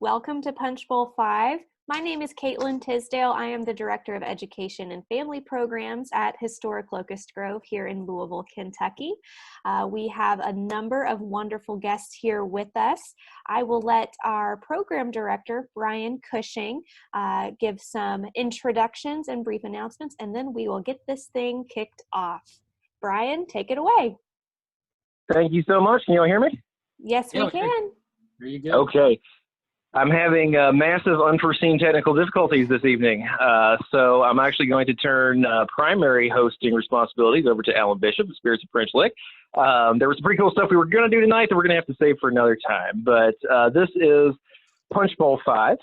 Welcome to Punch Bowl 5. My name is Kaitlyn Tisdale. I am the Director of Education and Family Programs at Historic Locust Grove here in Louisville, Kentucky. We have a number of wonderful guests here with us. I will let our Program Director, Brian Cushing, give some introductions and brief announcements, and then we will get this thing kicked off. Brian, take it away. Thank you so much. Can you all hear me? Yes, we can. There you go. Okay. I'm having massive unforeseen technical difficulties this evening, so I'm actually going to turn primary hosting responsibilities over to Alan Bishop, the Spirits of French Lick. There was some pretty cool stuff we were going to do tonight that we're going to have to save for another time, but this is Punch Bowl 5.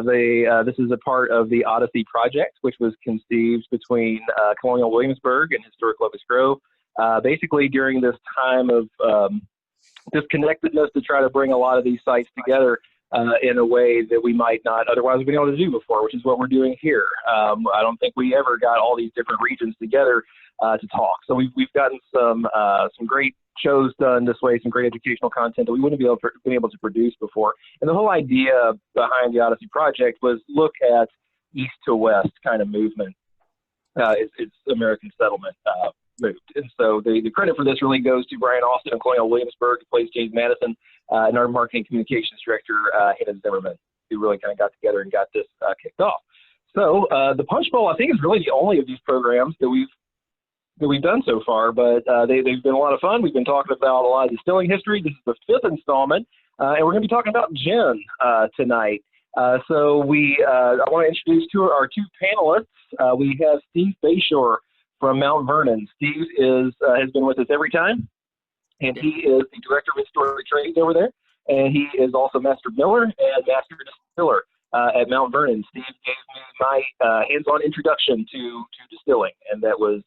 This is a part of the Odyssey project, which was conceived between Colonial Williamsburg and Historic Locust Grove, basically during this time of disconnectedness to try to bring a lot of these sites together in a way that we might not otherwise have been able to do before, which is what we're doing here. I don't think we ever got all these different regions together to talk. So we've gotten some great shows done this way, some great educational content that we wouldn't been able to produce before. And the whole idea behind the Odyssey project was look at east to west kind of movement. It's American settlement moved. And so the credit for this really goes to Brian Austin and Colonial Williamsburg, who plays James Madison, and our marketing communications director, Hannah Zimmerman, who really kind of got together and got this kicked off. So the Punch Bowl, I think, is really the only of these programs that we've done so far, but they've been a lot of fun. We've been talking about a lot of distilling history. This is the 5th installment, and we're going to be talking about gin tonight. So I want to introduce our two panelists. We have Steve Bashore from Mount Vernon. Steve has been with us every time, and he is the Director of Historic Trades over there, and he is also Master Miller and Master Distiller at Mount Vernon. Steve gave me my hands-on introduction to distilling, and that was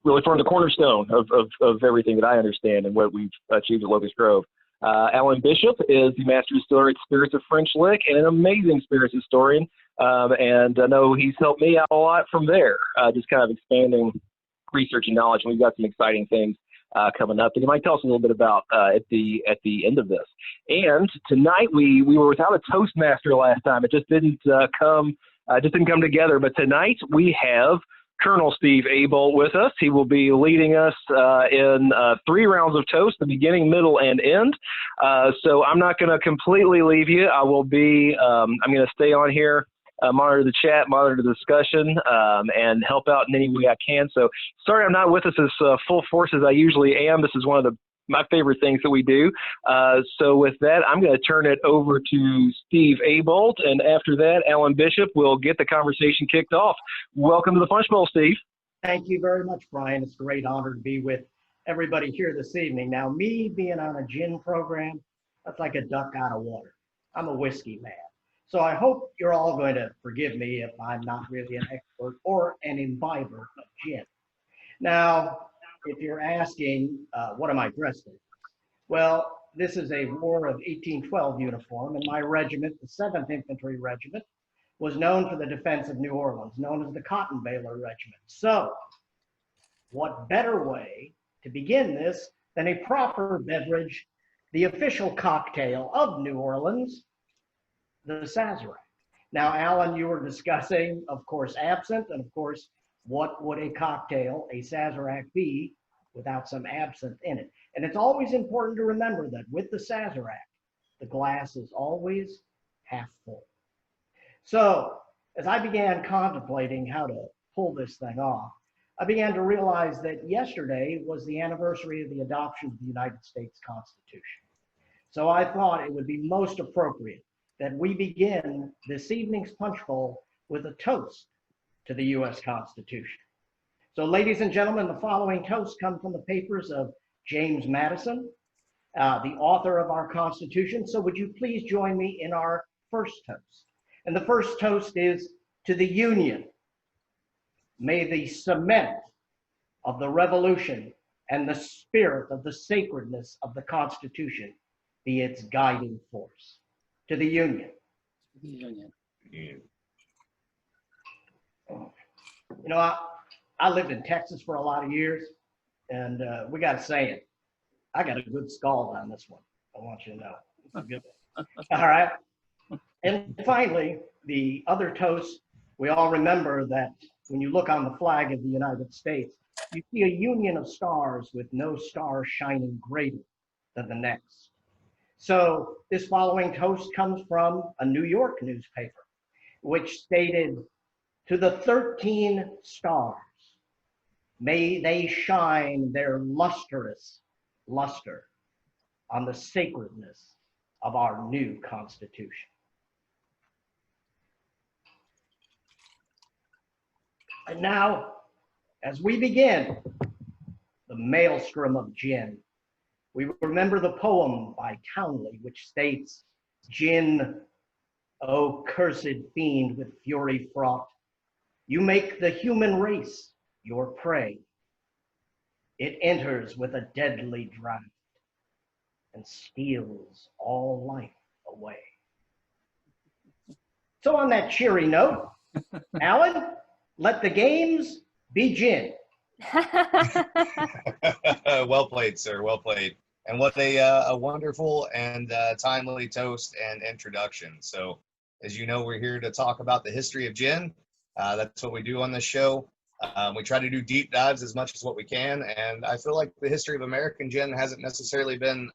really formed the cornerstone of everything that I understand and what we've achieved at Locust Grove. Alan Bishop is the Master Distiller at Spirits of French Lick and an amazing spirits historian. And I know he's helped me out a lot from there, just kind of expanding research and knowledge. And we've got some exciting things coming up that he might tell us a little bit about at the end of this. And tonight we were without a Toastmaster last time. It just didn't come together. But tonight we have Colonel Steve Abolt with us. He will be leading us in 3 rounds of toast, the beginning, middle, and end. So I'm not going to completely leave you. I will be, I'm going to stay on here, monitor the chat, monitor the discussion, and help out in any way I can. So sorry I'm not with us as full force as I usually am. This is one of my favorite things that we do. So with that, I'm going to turn it over to Steve Abolt, and after that, Alan Bishop will get the conversation kicked off. Welcome to the Punch Bowl, Steve. Thank you very much, Brian. It's a great honor to be with everybody here this evening. Now, me being on a gin program, that's like a duck out of water. I'm a whiskey man. So I hope you're all going to forgive me if I'm not really an expert or an imbiber of gin. Now, if you're asking, what am I dressed in? Well, this is a War of 1812 uniform, and my regiment, the 7th Infantry Regiment, was known for the defense of New Orleans, known as the Cotton Bailer Regiment. So, what better way to begin this than a proper beverage, the official cocktail of New Orleans, the Sazerac. Now, Alan, you were discussing, of course, absinthe, and of course, what would a cocktail, a Sazerac, be without some absinthe in it? And it's always important to remember that with the Sazerac, the glass is always half full. So as I began contemplating how to pull this thing off, I began to realize that yesterday was the anniversary of the adoption of the United States Constitution. So I thought it would be most appropriate that we begin this evening's Punch Bowl with a toast to the U.S. Constitution. So ladies and gentlemen, the following toasts come from the papers of James Madison, the author of our Constitution. So would you please join me in our first toast? And the first toast is to the Union. May the cement of the Revolution and the spirit of the sacredness of the Constitution be its guiding force. To the Union. The Union. You know, I lived in Texas for a lot of years, and we got to say it. I got a good scald on this one, I want you to know. It's a good one. All right. And finally, the other toast, we all remember that when you look on the flag of the United States, you see a union of stars with no star shining greater than the next. So this following toast comes from a New York newspaper, which stated, "To the 13 stars, may they shine their lustrous luster on the sacredness of our new Constitution." And now, as we begin the maelstrom of gin, we remember the poem by Townley, which states, "Gin, O cursed fiend with fury fraught, you make the human race your prey. It enters with a deadly draught and steals all life away." So on that cheery note, Alan, let the games be gin. Well played, sir. Well played. And what a wonderful and timely toast and introduction. So, as you know, we're here to talk about the history of gin. That's what we do on this show. We try to do deep dives as much as what we can, and I feel like the history of American gin hasn't necessarily been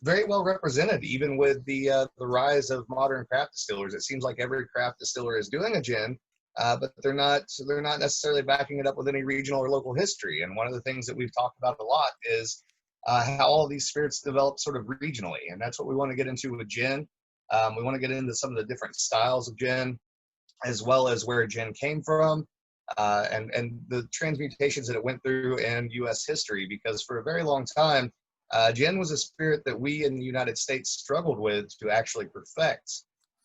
very well represented, even with the rise of modern craft distillers. It seems like every craft distiller is doing a gin, but they're not necessarily backing it up with any regional or local history. And one of the things that we've talked about a lot is how all of these spirits develop sort of regionally, and that's what we want to get into with gin. We want to get into some of the different styles of gin, as well as where gin came from, and the transmutations that it went through in U.S. history, because for a very long time, gin was a spirit that we in the United States struggled with to actually perfect.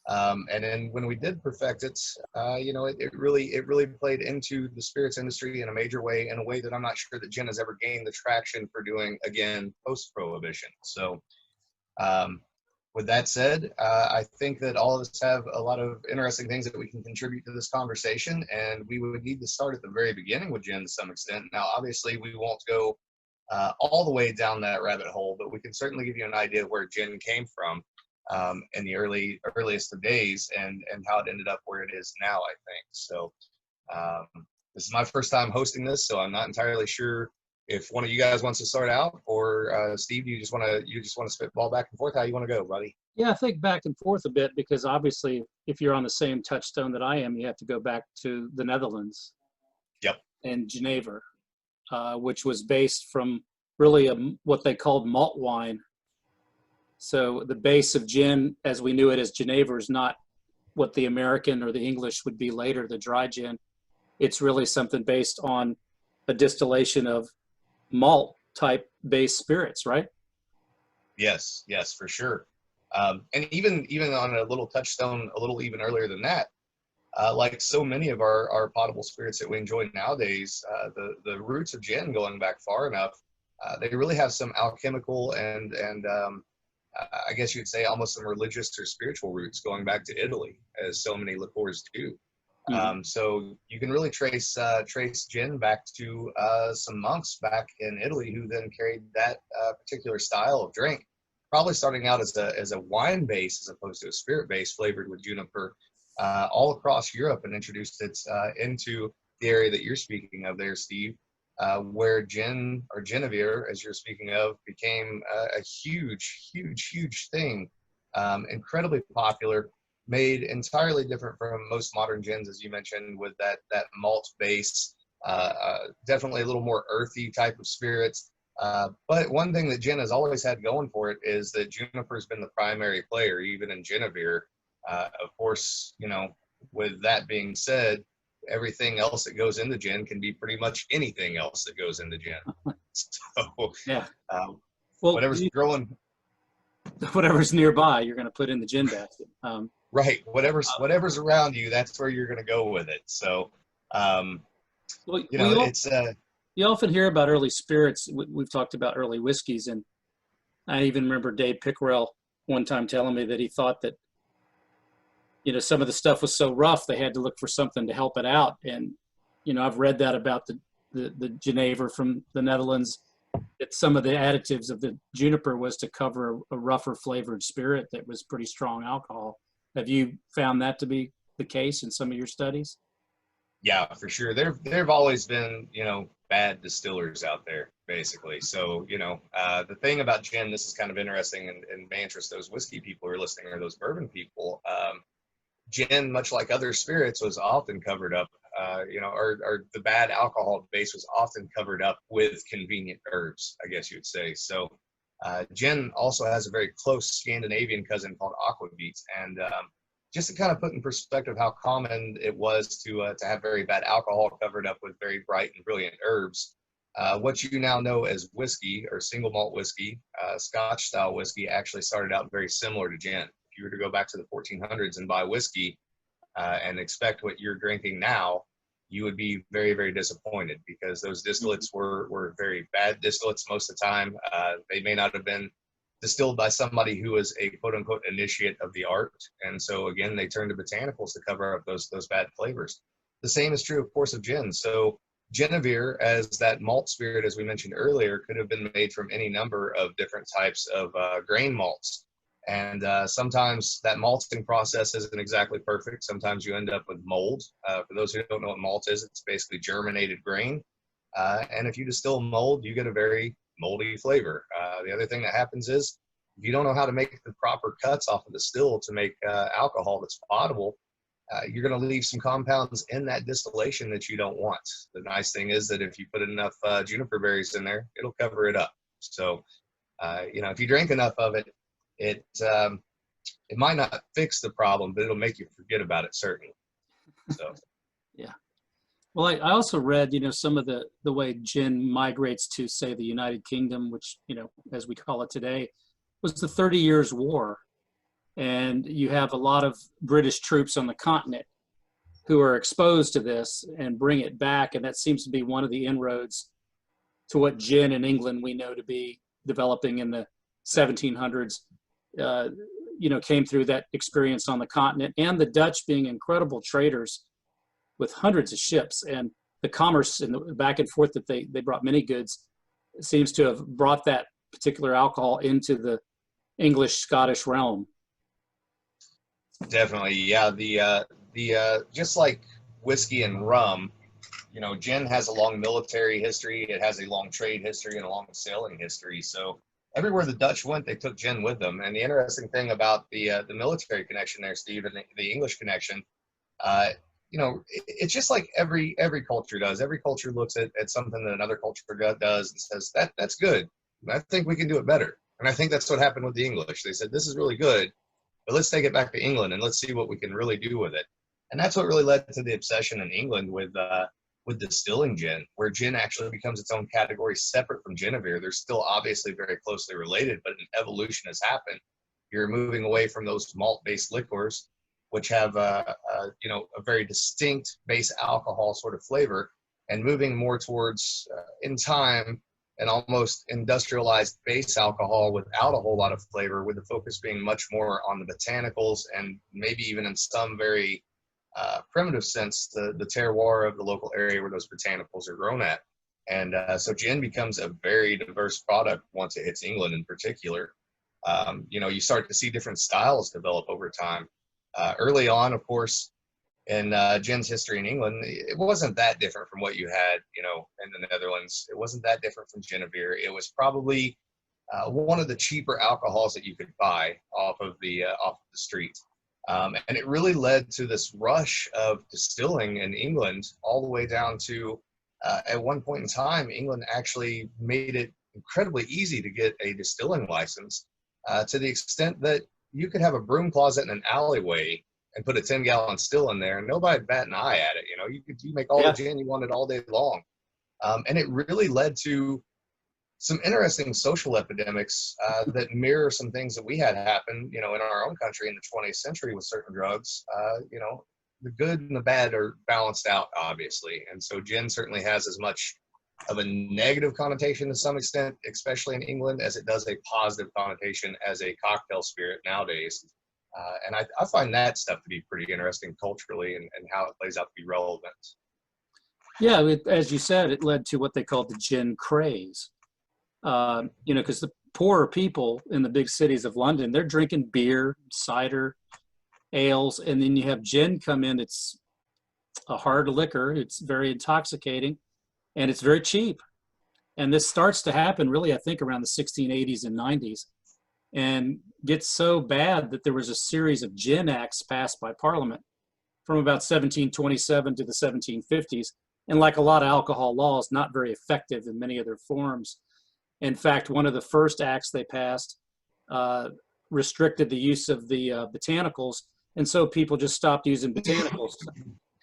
And then when we did perfect it, it really played into the spirits industry in a major way, in a way that I'm not sure that gin has ever gained the traction for doing again post-prohibition. So with that said, I think that all of us have a lot of interesting things that we can contribute to this conversation, and we would need to start at the very beginning with gin to some extent. Now, obviously, we won't go all the way down that rabbit hole, but we can certainly give you an idea of where gin came from in the earliest of days, and how it ended up where it is now, I think. So this is my first time hosting this, so I'm not entirely sure if one of you guys wants to start out, or Steve, you just want to spitball back and forth? How you want to go, buddy? Yeah, I think back and forth a bit, because obviously if you're on the same touchstone that I am, you have to go back to the Netherlands. Yep. And Geneva, which was based from really what they called malt wine. So the base of gin, as we knew it as Geneva, is not what the American or the English would be later, the dry gin. It's really something based on a distillation of malt type based spirits, right? Yes, for sure. And even on a little touchstone, a little even earlier than that, like so many of our potable spirits that we enjoy nowadays, the roots of gin, going back far enough, they really have some alchemical and I guess you'd say almost some religious or spiritual roots, going back to Italy, as so many liqueurs do. Mm-hmm. So you can really trace gin back to some monks back in Italy, who then carried that particular style of drink, probably starting out as a wine base as opposed to a spirit base flavored with juniper, all across Europe, and introduced it into the area that you're speaking of there, Steve, where gin, or Genevieve, as you're speaking of, became a huge thing, incredibly popular, made entirely different from most modern gins, as you mentioned, with that malt base, definitely a little more earthy type of spirits. But one thing that gin has always had going for it is that juniper has been the primary player, even in Genevieve. Of course, with that being said, everything else that goes into gin can be pretty much anything else that goes into gin. So, Yeah. Well, whatever's growing, whatever's nearby, you're going to put in the gin basket. Right. Whatever's around you, that's where you're going to go with it. So, it's. You often hear about early spirits. We've talked about early whiskeys, and I even remember Dave Pickrell one time telling me that he thought that, some of the stuff was so rough they had to look for something to help it out. And, I've read that about the Geneva from the Netherlands. that some of the additives of the juniper was to cover a rougher flavored spirit that was pretty strong alcohol. Have you found that to be the case in some of your studies? Yeah, for sure. There've always been, bad distillers out there, basically. So, the thing about gin, this is kind of interesting and may interest those whiskey people who are listening or those bourbon people. Gin, much like other spirits, was often covered up, or the bad alcohol base was often covered up with convenient herbs, I guess you would say. So, gin also has a very close Scandinavian cousin called aquavit, and just to kind of put in perspective how common it was to have very bad alcohol covered up with very bright and brilliant herbs. What you now know as whiskey or single malt whiskey, Scotch style whiskey, actually started out very similar to gin. If you were to go back to the 1400s and buy whiskey and expect what you're drinking now, you would be very, very disappointed, because those distillates were very bad distillates most of the time. They may not have been distilled by somebody who was a quote unquote initiate of the art. And so again, they turned to botanicals to cover up those bad flavors. The same is true, of course, of gin. So Genevieve, as that malt spirit, as we mentioned earlier, could have been made from any number of different types of grain malts. And sometimes that malting process isn't exactly perfect. Sometimes you end up with mold. For those who don't know what malt is, it's basically germinated grain. And if you distill mold, you get a very moldy flavor. The other thing that happens is, if you don't know how to make the proper cuts off of the still to make alcohol that's potable, you're going to leave some compounds in that distillation that you don't want. The nice thing is that if you put enough juniper berries in there, it'll cover it up. So, if you drink enough of it, it might not fix the problem, but it'll make you forget about it, certainly. So, Yeah. Well, I also read, some of the way gin migrates to, say, the United Kingdom, which, as we call it today, was the 30 Years' War. And you have a lot of British troops on the continent who are exposed to this and bring it back. And that seems to be one of the inroads to what gin in England we know to be developing in the 1700s, came through that experience on the continent. And the Dutch, being incredible traders with hundreds of ships, and the commerce and the back and forth that they brought many goods, seems to have brought that particular alcohol into the English-Scottish realm. definitely, yeah. The just like whiskey and rum, gin has a long military history. It has a long trade history and a long sailing history. So everywhere the Dutch went, they took gin with them. And the interesting thing about the military connection there, Steve, and the English connection, it's just like every culture does. Every culture looks at something that another culture does and says, that's good. I think we can do it better. And I think that's what happened with the English. They said, this is really good, but let's take it back to England and let's see what we can really do with it. And that's what really led to the obsession in England with distilling gin, where gin actually becomes its own category separate from Genevieve. They're still obviously very closely related, but an evolution has happened. You're moving away from those malt-based liqueurs, which have a very distinct base alcohol sort of flavor, and moving more towards, in time, an almost industrialized base alcohol without a whole lot of flavor, with the focus being much more on the botanicals and maybe even in some very primitive sense, the terroir of the local area where those botanicals are grown at. And so gin becomes a very diverse product once it hits England in particular. You start to see different styles develop over time. Early on, of course, in gin's history in England, it wasn't that different from what you had, in the Netherlands. It wasn't that different from Genevieve. It was probably one of the cheaper alcohols that you could buy off of the street. And it really led to this rush of distilling in England, all the way down to, at one point in time, England actually made it incredibly easy to get a distilling license, to the extent that you could have a broom closet in an alleyway and put a 10-gallon still in there, and nobody would bat an eye at it. You make all the gin you wanted all day long. And it really led to some interesting social epidemics that mirror some things that we had happen, in our own country in the 20th century with certain drugs. The good and the bad are balanced out, obviously. And so gin certainly has as much of a negative connotation to some extent, especially in England, as it does a positive connotation as a cocktail spirit nowadays. And I find that stuff to be pretty interesting culturally, and how it plays out to be relevant. Yeah, as you said, it led to what they called the gin craze. because the poorer people in the big cities of London, they're drinking beer, cider, ales, and then you have gin come in. It's a hard liquor. It's very intoxicating, and it's very cheap. And this starts to happen really, I think, around the 1680s and 90s, and gets so bad that there was a series of gin acts passed by Parliament from about 1727 to the 1750s. And like a lot of alcohol laws, not very effective in many of their forms. In fact, one of the first acts they passed restricted the use of the botanicals, and so people just stopped using botanicals,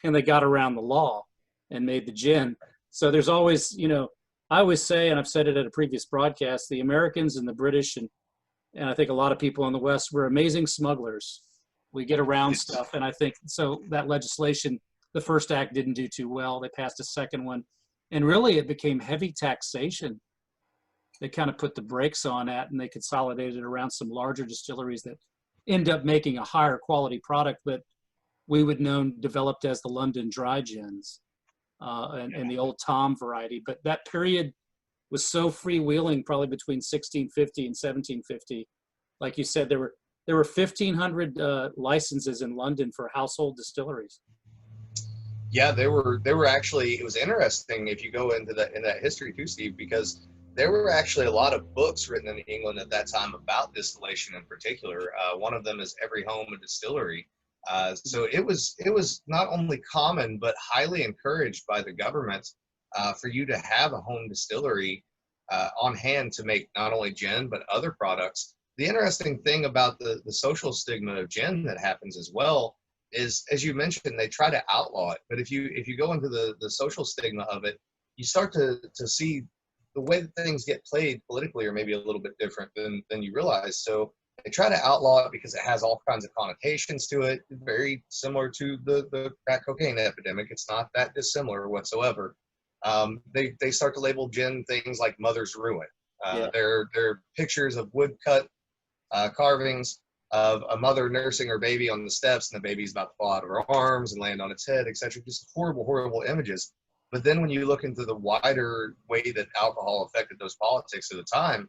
and they got around the law and made the gin. So there's always, I always say, and I've said it at a previous broadcast, the Americans and the British, and I think a lot of people in the West, were amazing smugglers. We get around stuff, and I think so that legislation, the first act didn't do too well. They passed a second one, and really it became heavy taxation. They kind of put the brakes on that, and they consolidated around some larger distilleries that end up making a higher quality product that we would know developed as the London dry gins and the Old Tom variety. But that period was so freewheeling, probably between 1650 and 1750. Like you said, there were 1,500 licenses in London for household distilleries. Yeah, there were actually, it was interesting if you go into that history too, Steve, because there were actually a lot of books written in England at that time about distillation in particular. One of them is Every Home a Distillery. So it was not only common, but highly encouraged by the government for you to have a home distillery on hand to make not only gin, but other products. The interesting thing about the social stigma of gin that happens as well is, as you mentioned, they try to outlaw it. But if you go into the social stigma of it, you start to see the way that things get played politically are maybe a little bit different than you realize. So they try to outlaw it because it has all kinds of connotations to it, very similar to the crack cocaine epidemic. It's not that dissimilar whatsoever. They start to label gin things like Mother's Ruin. They're pictures of woodcut carvings of a mother nursing her baby on the steps, and the baby's about to fall out of her arms and land on its head, etc. Just horrible, horrible images. But then when you look into the wider way that alcohol affected those politics at the time,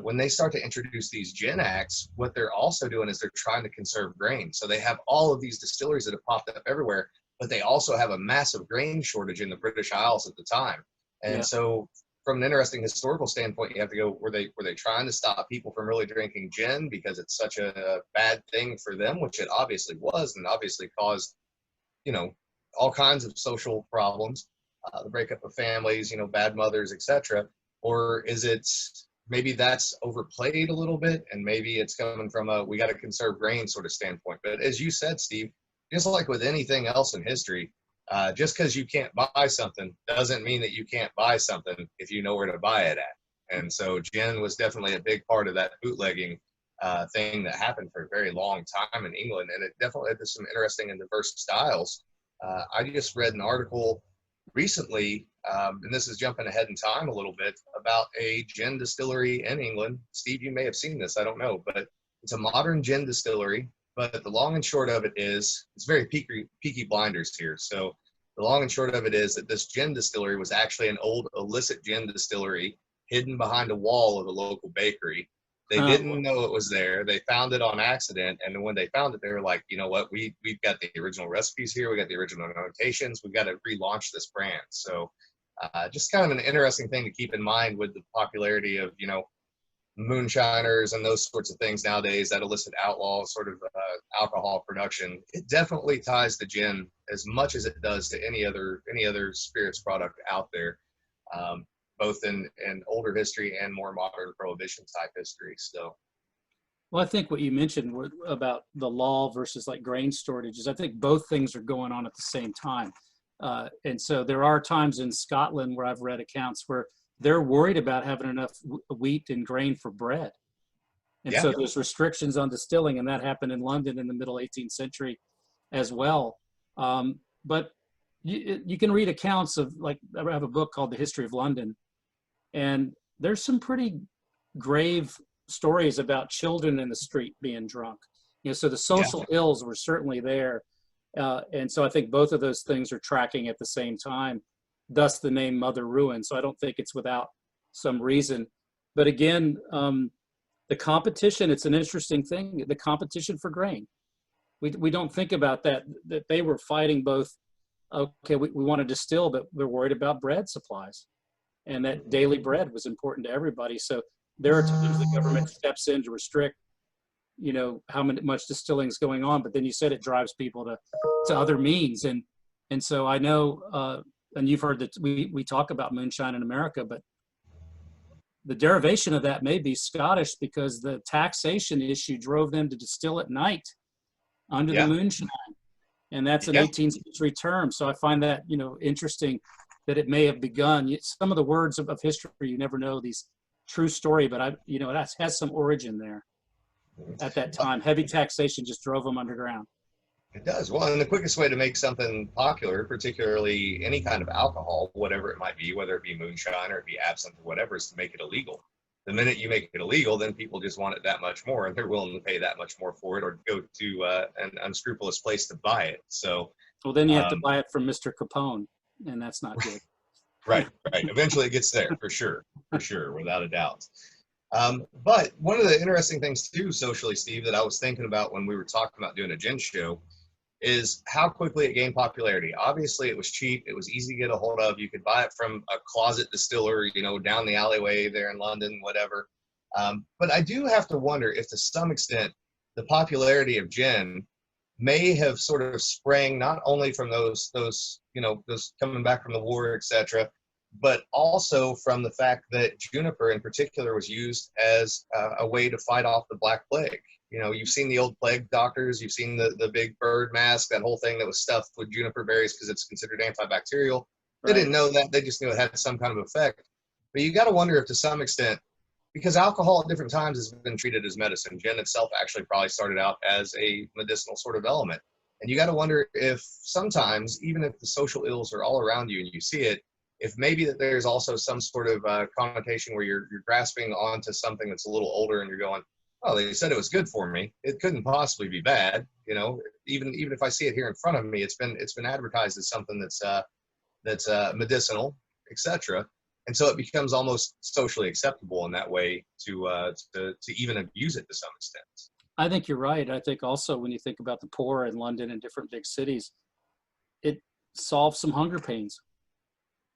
when they start to introduce these gin acts, what they're also doing is they're trying to conserve grain. So they have all of these distilleries that have popped up everywhere, but they also have a massive grain shortage in the British Isles at the time. And so from an interesting historical standpoint, you have to go, were they trying to stop people from really drinking gin because it's such a bad thing for them, which it obviously was, and obviously caused, all kinds of social problems, the breakup of families, bad mothers, etc. Or is it maybe that's overplayed a little bit, and maybe it's coming from a we got to conserve grain sort of standpoint? But as you said, Steve, just like with anything else in history, just because you can't buy something doesn't mean that you can't buy something if you know where to buy it at. And so gin was definitely a big part of that bootlegging thing that happened for a very long time in England, and it definitely had some interesting and diverse styles. I just read an article recently, and this is jumping ahead in time a little bit, about a gin distillery in England. Steve, you may have seen this, I don't know, but it's a modern gin distillery. But the long and short of it is, it's very Peaky Blinders here. So the long and short of it is that this gin distillery was actually an old illicit gin distillery hidden behind a wall of a local bakery. They didn't know it was there. They found it on accident. And when they found it, they were like, you know what, we've got the original recipes here. We got the original notations. We've got to relaunch this brand. So just kind of an interesting thing to keep in mind with the popularity of, moonshiners and those sorts of things nowadays, that illicit outlaw sort of alcohol production. It definitely ties to gin as much as it does to any other spirits product out there, both in older history and more modern prohibition type history. So, well, I think what you mentioned about the law versus like grain shortages, I think both things are going on at the same time. And so there are times in Scotland where I've read accounts where they're worried about having enough wheat and grain for bread. And so there's restrictions on distilling, and that happened in London in the middle 18th century as well. But you can read accounts of, like, I have a book called The History of London, and there's some pretty grave stories about children in the street being drunk. So the social ills were certainly there. And so I think both of those things are tracking at the same time, thus the name Mother Ruin. So I don't think it's without some reason. But again, the competition, it's an interesting thing, the competition for grain. We don't think about that they were fighting both. Okay, we want to distill, but we're worried about bread supplies, and that daily bread was important to everybody. So there are times the government steps in to restrict, how much distilling is going on, but then you said it drives people to other means. And so I know, and you've heard that we talk about moonshine in America, but the derivation of that may be Scottish, because the taxation issue drove them to distill at night under the moonshine. And that's an 18th century term. So I find that, interesting that it may have begun. Some of the words of history, you never know these true story, but it has some origin there at that time. Heavy taxation just drove them underground. It does. Well, and the quickest way to make something popular, particularly any kind of alcohol, whatever it might be, whether it be moonshine or it be absinthe or whatever, is to make it illegal. The minute you make it illegal, then people just want it that much more, and they're willing to pay that much more for it, or go to an unscrupulous place to buy it. So, well, then you have to buy it from Mr. Capone, and that's not good. Right. Eventually, it gets there for sure, without a doubt. But one of the interesting things too, socially, Steve, that I was thinking about when we were talking about doing a gin show, is how quickly it gained popularity. Obviously, it was cheap. It was easy to get a hold of. You could buy it from a closet distiller, down the alleyway there in London, whatever. But I do have to wonder if, to some extent, the popularity of gin may have sort of sprang not only from those coming back from the war, etc., but also from the fact that juniper in particular was used as a way to fight off the Black Plague. You've seen the old plague doctors, you've seen the big bird mask, that whole thing that was stuffed with juniper berries because it's considered antibacterial. They didn't know that. They just knew it had some kind of effect. But you got to wonder if, to some extent, because alcohol at different times has been treated as medicine, gin itself actually probably started out as a medicinal sort of element. And you got to wonder if sometimes, even if the social ills are all around you and you see it, if maybe that there's also some sort of connotation where you're grasping onto something that's a little older and you're going, oh, they said it was good for me. It couldn't possibly be bad. Even if I see it here in front of me, it's been advertised as something that's medicinal, etc. And so it becomes almost socially acceptable in that way to even abuse it to some extent. I think you're right. I think also when you think about the poor in London and different big cities, it solves some hunger pains.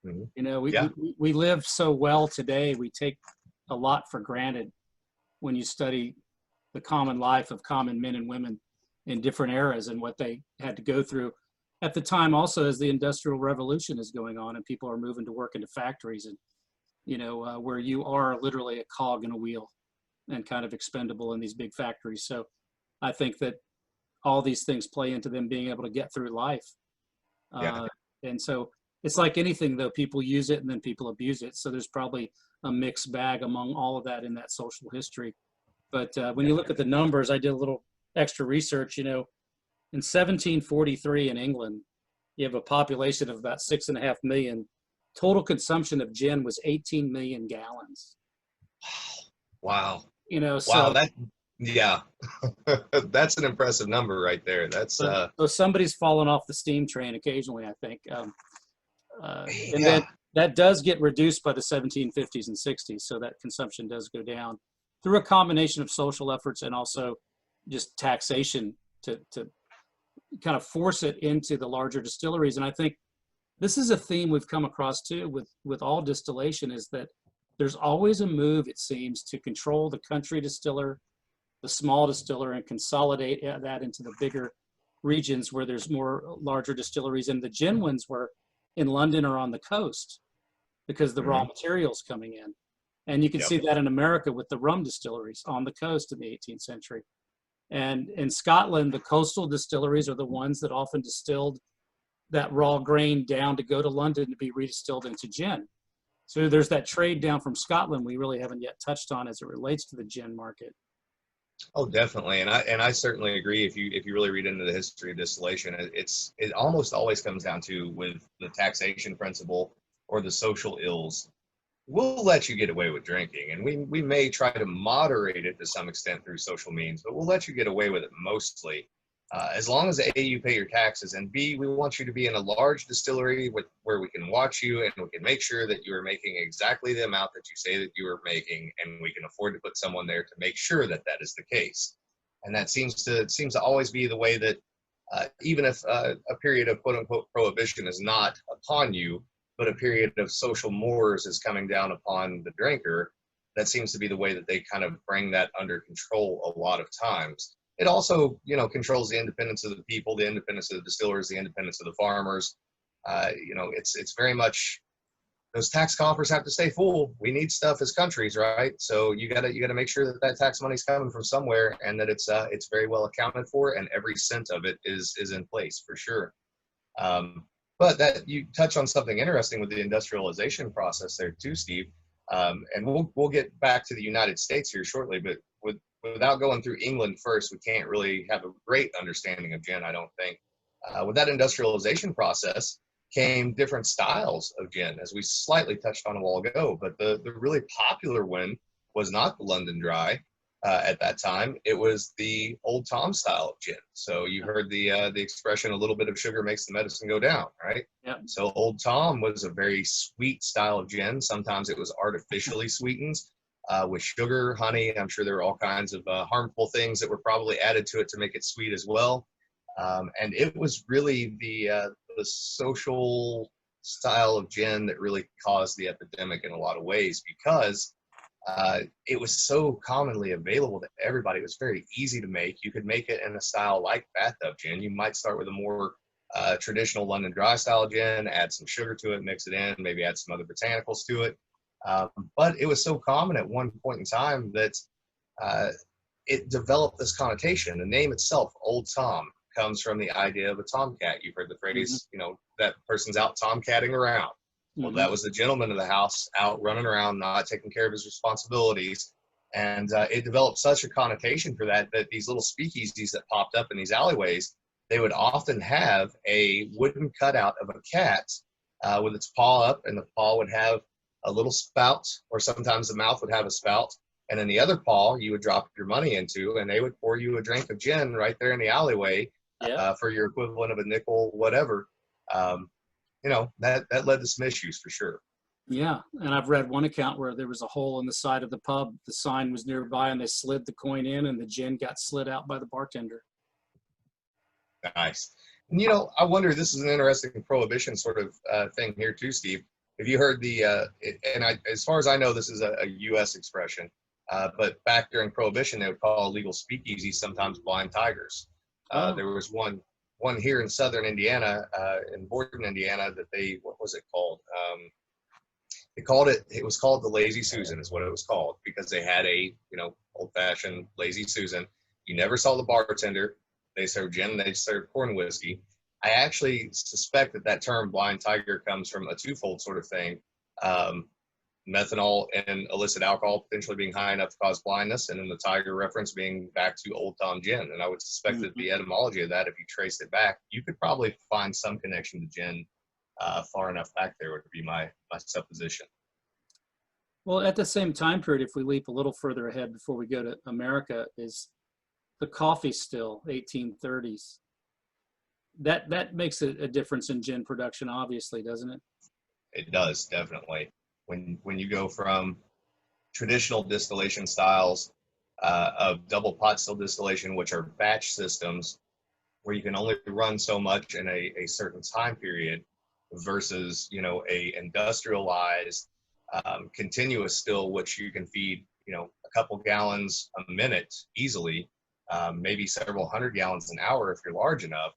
Mm-hmm. We live so well today. We take a lot for granted when you study the common life of common men and women in different eras and what they had to go through at the time, also as the Industrial Revolution is going on and people are moving to work into factories, and where you are literally a cog in a wheel and kind of expendable in these big factories. So I think that all these things play into them being able to get through life. And so it's like anything, though, people use it and then people abuse it. So there's probably a mixed bag among all of that in that social history. But when you look at the numbers, I did a little extra research. In 1743 in England, you have a population of about 6.5 million. Total consumption of gin was 18 million gallons. Wow. So that's an impressive number right there. That's so somebody's fallen off the steam train occasionally, I think. And then that does get reduced by the 1750s and 60s. So that consumption does go down through a combination of social efforts and also just taxation to kind of force it into the larger distilleries. And I think this is a theme we've come across too with all distillation, is that there's always a move, it seems, to control the country distiller, the small distiller, and consolidate that into the bigger regions where there's more larger distilleries. And the gin ones were in London or on the coast because the raw materials coming in. And you can see that in America with the rum distilleries on the coast in the 18th century. And in Scotland, the coastal distilleries are the ones that often distilled that raw grain down to go to London to be redistilled into gin. So there's that trade down from Scotland we really haven't yet touched on as it relates to the gin market. Oh, definitely. And I certainly agree. If you really read into the history of distillation, it almost always comes down to, with the taxation principle or the social ills, we'll let you get away with drinking, and we may try to moderate it to some extent through social means, but we'll let you get away with it mostly. As long as A, you pay your taxes, and B, we want you to be in a large distillery where we can watch you and we can make sure that you are making exactly the amount that you say that you are making, and we can afford to put someone there to make sure that that is the case. And that seems to always be the way that even if a period of quote unquote prohibition is not upon you, but a period of social mores is coming down upon the drinker, that seems to be the way that they kind of bring that under control a lot of times. It also, controls the independence of the people, the independence of the distillers, the independence of the farmers. It's very much, those tax coffers have to stay full. We need stuff as countries, right? So you gotta make sure that tax money's coming from somewhere, and that it's very well accounted for, and every cent of it is in place for sure. But that you touch on something interesting with the industrialization process there too, Steve. And we'll get back to the United States here shortly, but without going through England first, we can't really have a great understanding of gin, I don't think. With that industrialization process came different styles of gin, as we slightly touched on a while ago. But the really popular one was not the London Dry at that time. It was the Old Tom style of gin. So you heard the expression, a little bit of sugar makes the medicine go down, right? Yeah. So Old Tom was a very sweet style of gin. Sometimes it was artificially sweetened with sugar, honey. I'm sure there were all kinds of harmful things that were probably added to it to make it sweet as well. And it was really the social style of gin that really caused the epidemic in a lot of ways, because it was so commonly available to everybody. It was very easy to make. You could make it in a style like bathtub gin. You might start with a more traditional London Dry style gin, add some sugar to it, mix it in, maybe add some other botanicals to it. But it was so common at one point in time that it developed this connotation. The name itself, Old Tom, comes from the idea of a tomcat. You've heard the phrase, that person's out tomcatting around. Well, that was the gentleman of the house out running around, not taking care of his responsibilities. And it developed such a connotation for that these little speakeasies that popped up in these alleyways, they would often have a wooden cutout of a cat with its paw up, and the paw would have a little spout, or sometimes the mouth would have a spout. And then the other paw you would drop your money into, and they would pour you a drink of gin right there in the alleyway for your equivalent of a nickel, whatever. That led to some issues for sure. Yeah, and I've read one account where there was a hole in the side of the pub. The sign was nearby, and they slid the coin in, and the gin got slid out by the bartender. Nice. And I wonder, this is an interesting prohibition sort of thing here too, Steve. Have you heard as far as I know, this is a U.S. expression, but back during Prohibition, they would call illegal speakeasies sometimes blind tigers. There was one here in southern Indiana, in Overton, Indiana, that what was it called? It was called the Lazy Susan is what it was called, because they had a, old-fashioned Lazy Susan. You never saw the bartender. They served gin, they served corn whiskey. I actually suspect that term blind tiger comes from a twofold sort of thing. Methanol and illicit alcohol potentially being high enough to cause blindness, and then the tiger reference being back to Old Tom gin. And I would suspect that the etymology of that, if you traced it back, you could probably find some connection to gin far enough back there, would be my supposition. Well, at the same time period, if we leap a little further ahead before we go to America, is the coffee still, 1830s. That makes a difference in gin production, obviously, doesn't it? It does, definitely. When you go from traditional distillation styles of double pot still distillation, which are batch systems where you can only run so much in a certain time period, versus a industrialized continuous still, which you can feed a couple gallons a minute easily, maybe several hundred gallons an hour if you're large enough.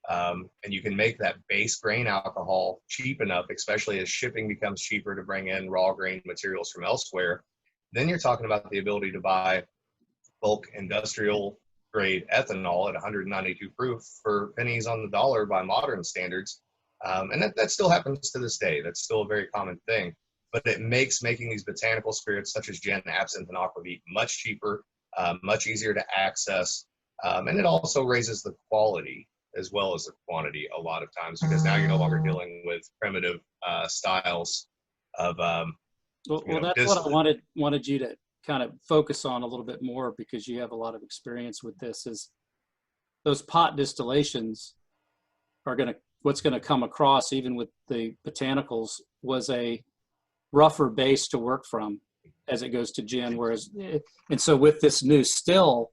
And you can make that base grain alcohol cheap enough, especially as shipping becomes cheaper to bring in raw grain materials from elsewhere. Then you're talking about the ability to buy bulk industrial grade ethanol at 192 proof for pennies on the dollar by modern standards. And that still happens to this day. That's still a very common thing. But it makes making these botanical spirits such as gin, absinthe, and aquavit much cheaper, much easier to access. And it also raises the quality as well as the quantity a lot of times, because now you're no longer dealing with primitive styles of well, that's what I wanted you to kind of focus on a little bit more, because you have a lot of experience with this. Is those pot distillations are what's going to come across, even with the botanicals, was a rougher base to work from as it goes to gin. And so with this new still,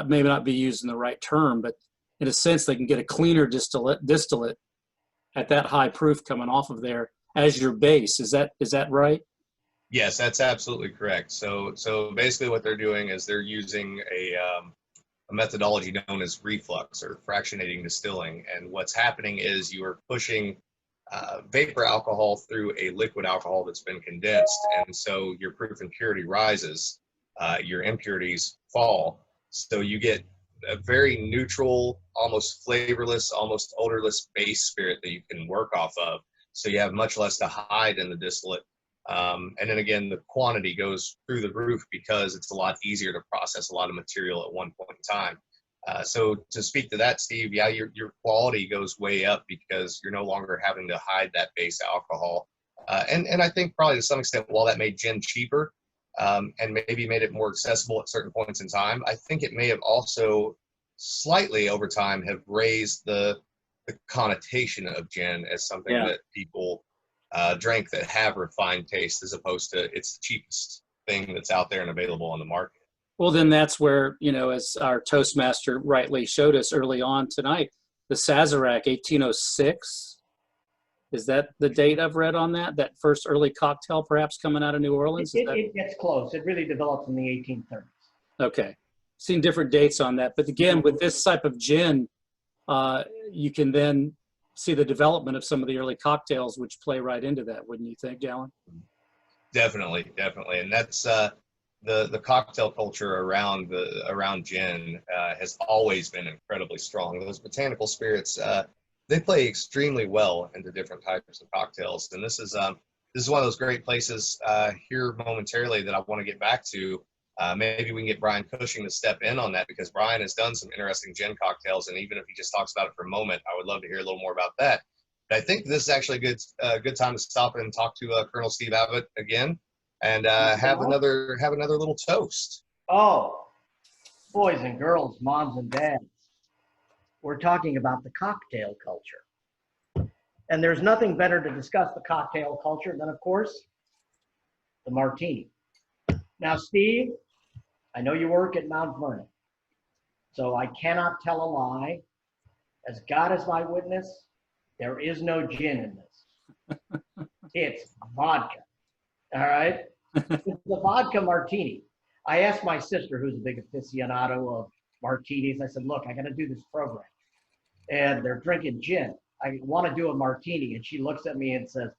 maybe not be using the right term, but in a sense, they can get a cleaner distillate at that high proof coming off of there as your base. Is that right? Yes, that's absolutely correct. So basically what they're doing is they're using a methodology known as reflux or fractionating distilling. And what's happening is you are pushing vapor alcohol through a liquid alcohol that's been condensed. And so your proof and purity rises, your impurities fall. So you get a very neutral, almost flavorless, almost odorless base spirit that you can work off of. So you have much less to hide in the distillate. And then again, the quantity goes through the roof because it's a lot easier to process a lot of material at one point in time. So to speak to that, Steve, yeah, your quality goes way up because you're no longer having to hide that base alcohol. And I think probably to some extent, while that made gin cheaper and maybe made it more accessible at certain points in time, I think it may have also slightly over time have raised the connotation of gin as something that people drink that have refined taste, as opposed to it's the cheapest thing that's out there and available on the market. Well, then that's where, as our Toastmaster rightly showed us early on tonight, the Sazerac 1806, is that the date I've read on that? That first early cocktail perhaps coming out of New Orleans? It gets close. It really developed in the 1830s. Okay. Seen different dates on that. But again, with this type of gin, you can then see the development of some of the early cocktails, which play right into that, wouldn't you think, Alan? Definitely. And that's the cocktail culture around gin has always been incredibly strong. Those botanical spirits, they play extremely well into different types of cocktails. And this is one of those great places here momentarily that I want to get back to. Maybe we can get Brian Cushing to step in on that, because Brian has done some interesting gin cocktails, and even if he just talks about it for a moment, I would love to hear a little more about that. But I think this is actually a good time to stop and talk to Colonel Steve Abbott again, and have another little toast. Oh, boys and girls, moms and dads, we're talking about the cocktail culture. And there's nothing better to discuss the cocktail culture than, of course, the martini. Now, Steve, I know you work at Mount Vernon, so I cannot tell a lie. As God is my witness, there is no gin in this. It's vodka, all right? It's the vodka martini. I asked my sister, who's a big aficionado of martinis, I said, look, I got to do this program. And they're drinking gin. I want to do a martini. And she looks at me and says,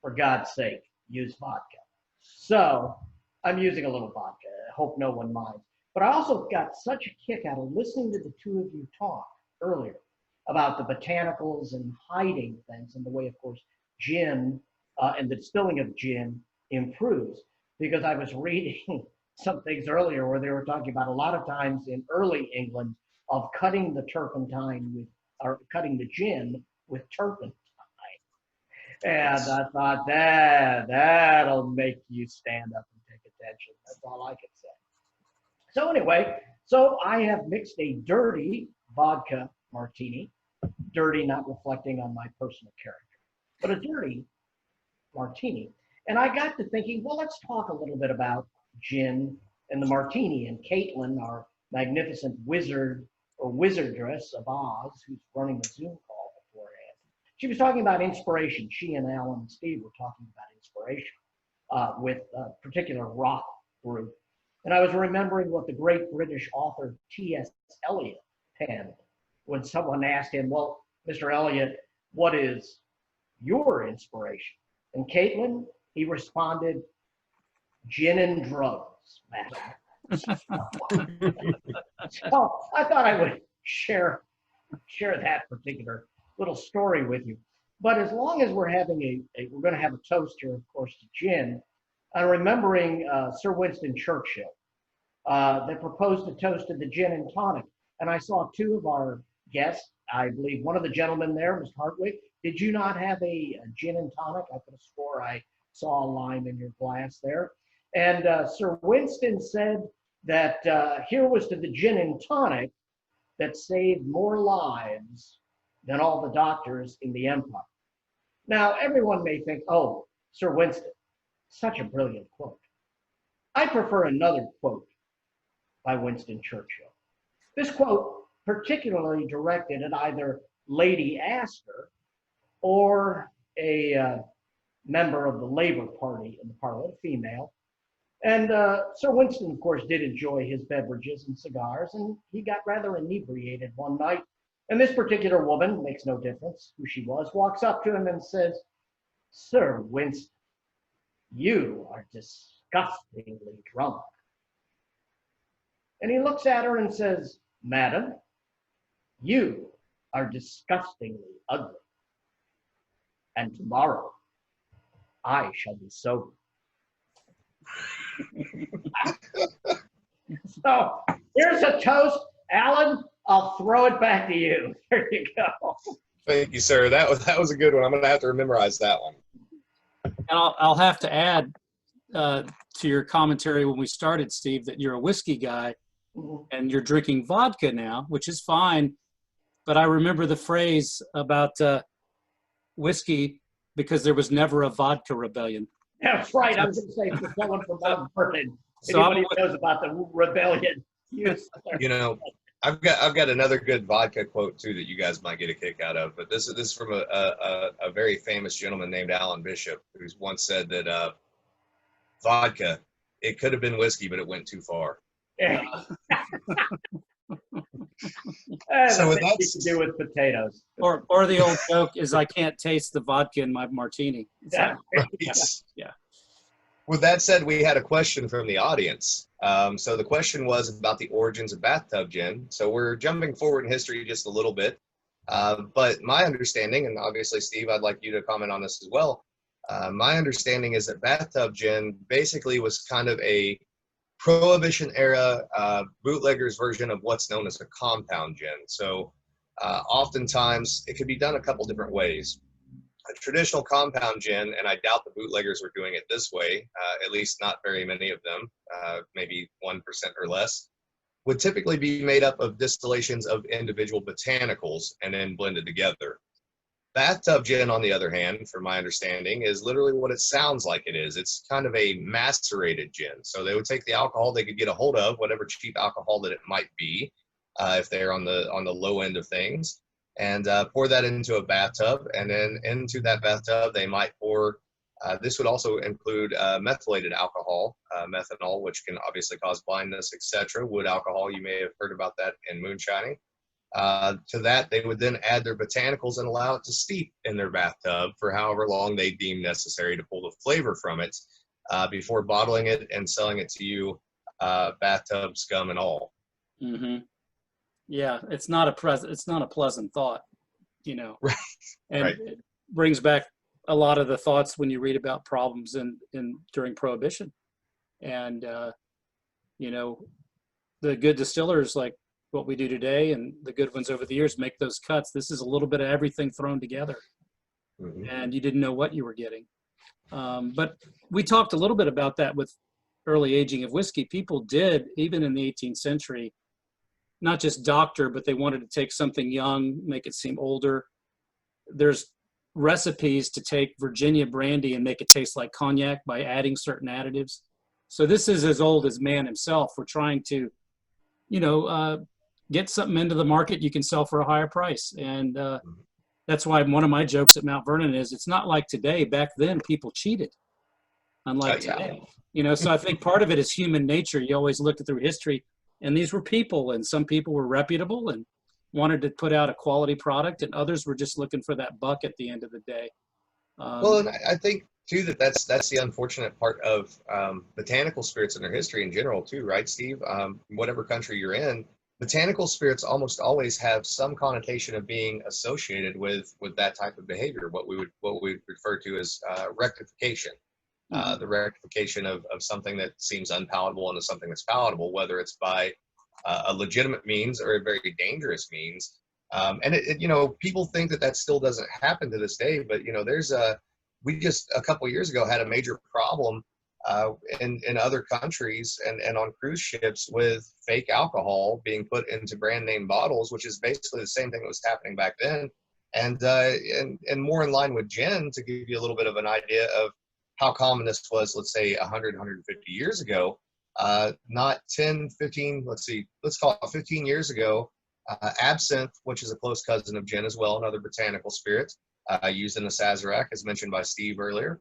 for God's sake, use vodka. So I'm using a little vodka. I hope no one minds. But I also got such a kick out of listening to the two of you talk earlier about the botanicals and hiding things, and the way, of course, gin and the distilling of gin improves. Because I was reading some things earlier where they were talking about a lot of times in early England of cutting the turpentine or cutting the gin with turpentine. And I thought that'll make you stand up and take attention. That's all I can say. So anyway, I have mixed a dirty vodka martini, dirty not reflecting on my personal character, but a dirty martini. And I got to thinking, well, let's talk a little bit about gin and the martini. And Kaitlyn, our magnificent wizard or wizardress of Oz, who's running the Zoom call beforehand, she was talking about inspiration. She and Alan and Steve were talking about inspiration with a particular rock group. And I was remembering what the great British author T.S. Eliot penned when someone asked him, well, Mr. Eliot, what is your inspiration? And Kaitlyn, he responded, gin and drugs, madam. So I thought I would share that particular little story with you. But as long as we're having we're going to have a toast here, of course, to gin, I'm remembering Sir Winston Churchill that proposed a toast to the gin and tonic. And I saw two of our guests, I believe one of the gentlemen there, Mr. Hartwig, did you not have a gin and tonic? I could have swore I saw a lime in your glass there. And Sir Winston said that here was to the gin and tonic that saved more lives than all the doctors in the empire. Now, everyone may think, oh, Sir Winston, such a brilliant quote. I prefer another quote by Winston Churchill. This quote particularly directed at either Lady Astor or a member of the Labor Party in the Parliament, a female. And Sir Winston, of course, did enjoy his beverages and cigars, and he got rather inebriated one night. And this particular woman, makes no difference who she was, walks up to him and says, Sir Winston, you are disgustingly drunk. And he looks at her and says, Madam, you are disgustingly ugly. And tomorrow, I shall be sober. So here's a toast. Alan, I'll throw it back to you. There you go. Thank you, sir. That was a good one. I'm going to have to memorize that one. And I'll have to add to your commentary when we started, Steve, that you're a whiskey guy and you're drinking vodka now, which is fine. But I remember the phrase about whiskey because there was never a vodka rebellion. That's right. I was going to say for someone from Mount Vernon, So anybody who knows about the rebellion. You know, I've got another good vodka quote too that you guys might get a kick out of. But this is from a very famous gentleman named Alan Bishop, who's once said that vodka, it could have been whiskey, but it went too far. So that's to do with potatoes. Or the old joke is I can't taste the vodka in my martini. Yeah. Yeah. With that said, we had a question from the audience. So the question was about the origins of bathtub gin. So we're jumping forward in history just a little bit. But my understanding, and obviously, Steve, I'd like you to comment on this as well. My understanding is that bathtub gin basically was kind of a Prohibition era bootleggers version of what's known as a compound gin. So oftentimes it could be done a couple different ways. A traditional compound gin, and I doubt the bootleggers were doing it this way, at least not very many of them, maybe 1% or less, would typically be made up of distillations of individual botanicals and then blended together. Bathtub gin, on the other hand, from my understanding, is literally what it sounds like it is. It's kind of a macerated gin. So they would take the alcohol they could get a hold of, whatever cheap alcohol that it might be, if they're on the low end of things, and pour that into a bathtub. And then into that bathtub, they might pour, this would also include methylated alcohol, methanol, which can obviously cause blindness, etc. Wood alcohol, you may have heard about that in moonshining. To that, they would then add their botanicals and allow it to steep in their bathtub for however long they deem necessary to pull the flavor from it before bottling it and selling it to you, bathtub scum and all. Mm-hmm. Yeah, it's not a pleasant thought, you know. Right. And right. It brings back a lot of the thoughts when you read about problems during Prohibition, and you know, the good distillers like what we do today and the good ones over the years make those cuts. This is a little bit of everything thrown together, and you didn't know what you were getting. But we talked a little bit about that with early aging of whiskey. People did, even in the 18th century, not just doctor, but they wanted to take something young, make it seem older. There's recipes to take Virginia brandy and make it taste like cognac by adding certain additives. So this is as old as man himself. We're trying to, you know, get something into the market you can sell for a higher price. And that's why one of my jokes at Mount Vernon is it's not like today. Back then, people cheated, unlike today. You know, so I think part of it is human nature. You always looked at through history, and these were people, and some people were reputable and wanted to put out a quality product, and others were just looking for that buck at the end of the day. Well, and I think too that's the unfortunate part of botanical spirits in their history in general too, right, Steve? Whatever country you're in, botanical spirits almost always have some connotation of being associated with that type of behavior, what we would refer to as rectification. The rectification of something that seems unpalatable into something that's palatable, whether it's by a legitimate means or a very dangerous means. And you know, people think that still doesn't happen to this day, but you know, we just a couple years ago had a major problem in other countries and on cruise ships with fake alcohol being put into brand name bottles, which is basically the same thing that was happening back then. And more in line with gin, to give you a little bit of an idea of how common this was, let's say 100, 150 years ago, not 10, 15, let's call it 15 years ago, absinthe, which is a close cousin of gin as well, another botanical spirit used in the Sazerac, as mentioned by Steve earlier.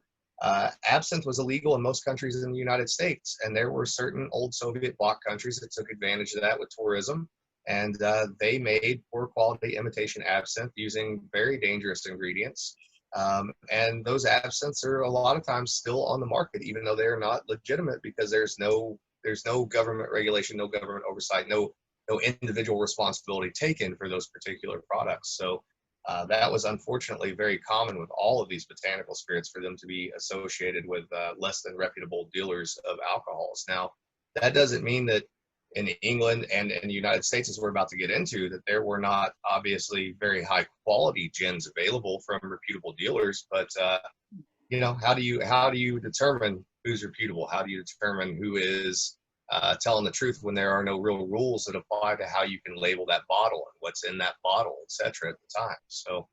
Absinthe was illegal in most countries in the United States, and there were certain old Soviet bloc countries that took advantage of that with tourism, and they made poor quality imitation absinthe using very dangerous ingredients. And those absinthes are a lot of times still on the market, even though they're not legitimate, because there's no government regulation, no government oversight, no individual responsibility taken for those particular products. So that was unfortunately very common with all of these botanical spirits, for them to be associated with less than reputable dealers of alcohols. Now, that doesn't mean that in England and in the United States, as we're about to get into, that there were not obviously very high quality gins available from reputable dealers. But you know, how do you determine who's reputable? How do you determine who is telling the truth when there are no real rules that apply to how you can label that bottle and what's in that bottle, etc. at the time? So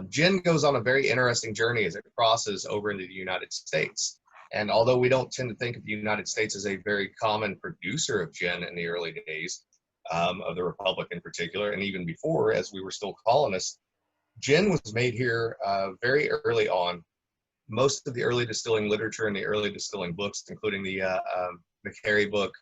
gin goes on a very interesting journey as it crosses over into the United States. And although we don't tend to think of the United States as a very common producer of gin in the early days of the Republic in particular, and even before, as we were still colonists, gin was made here very early on. Most of the early distilling literature and the early distilling books, including the McCary book,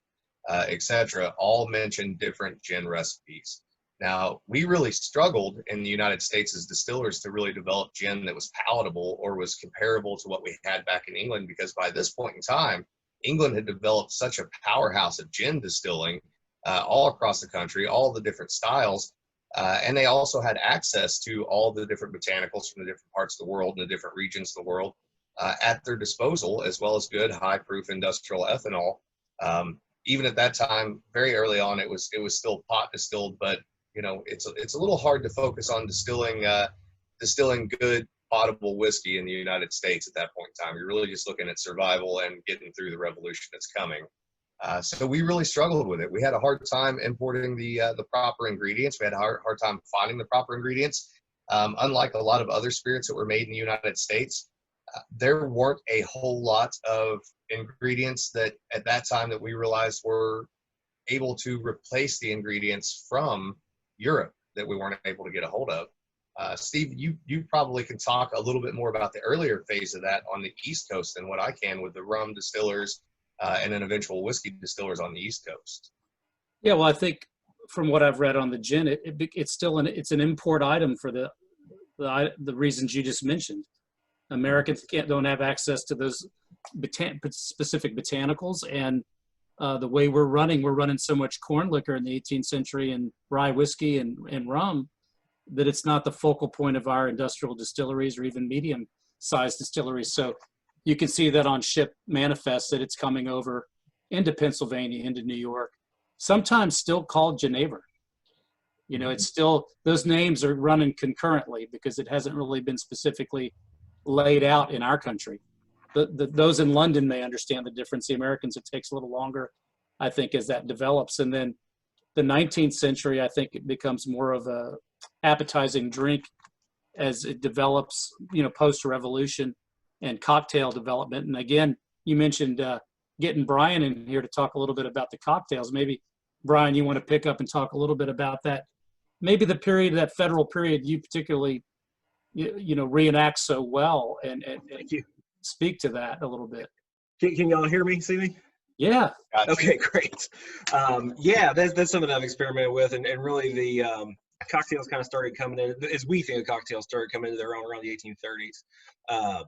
etc., all mention different gin recipes. Now, we really struggled in the United States as distillers to really develop gin that was palatable or was comparable to what we had back in England, because by this point in time, England had developed such a powerhouse of gin distilling all across the country, all the different styles, and they also had access to all the different botanicals from the different parts of the world and the different regions of the world at their disposal, as well as good high-proof industrial ethanol. Even at that time, very early on, it was still pot distilled, but you know, it's a little hard to focus on distilling good potable whiskey in the United States at that point in time. You're really just looking at survival and getting through the revolution that's coming. So we really struggled with it. We had a hard time importing the proper ingredients. We had a hard time finding the proper ingredients. Unlike a lot of other spirits that were made in the United States, there weren't a whole lot of ingredients that at that time that we realized were able to replace the ingredients from Europe that we weren't able to get a hold of. Steve, you probably can talk a little bit more about the earlier phase of that on the East Coast than what I can with the rum distillers and then eventual whiskey distillers on the East Coast. Yeah, well, I think from what I've read on the gin, it's still it's an import item for the reasons you just mentioned. Americans don't have access to those specific botanicals, and the way we're running so much corn liquor in the 18th century and rye whiskey and rum that it's not the focal point of our industrial distilleries or even medium-sized distilleries. So you can see that on ship manifests that it's coming over into Pennsylvania, into New York, sometimes still called Geneva. You know, it's still, those names are running concurrently because it hasn't really been specifically laid out in our country. Those in London may understand the difference. The Americans, it takes a little longer, I think, as that develops. And then the 19th century, I think it becomes more of a appetizing drink as it develops, you know, post-revolution and cocktail development. And again, you mentioned getting Brian in here to talk a little bit about the cocktails. Maybe, Brian, you want to pick up and talk a little bit about that. Maybe the period, that federal period, you particularly, you know, reenact so well, and Thank you. Speak to that a little bit. Can y'all hear me, see me? Yeah. Gotcha. Okay, great. Yeah, that's something I've experimented with, and really the cocktails kind of started coming in, as we think of cocktails, started coming into their own around the 1830s.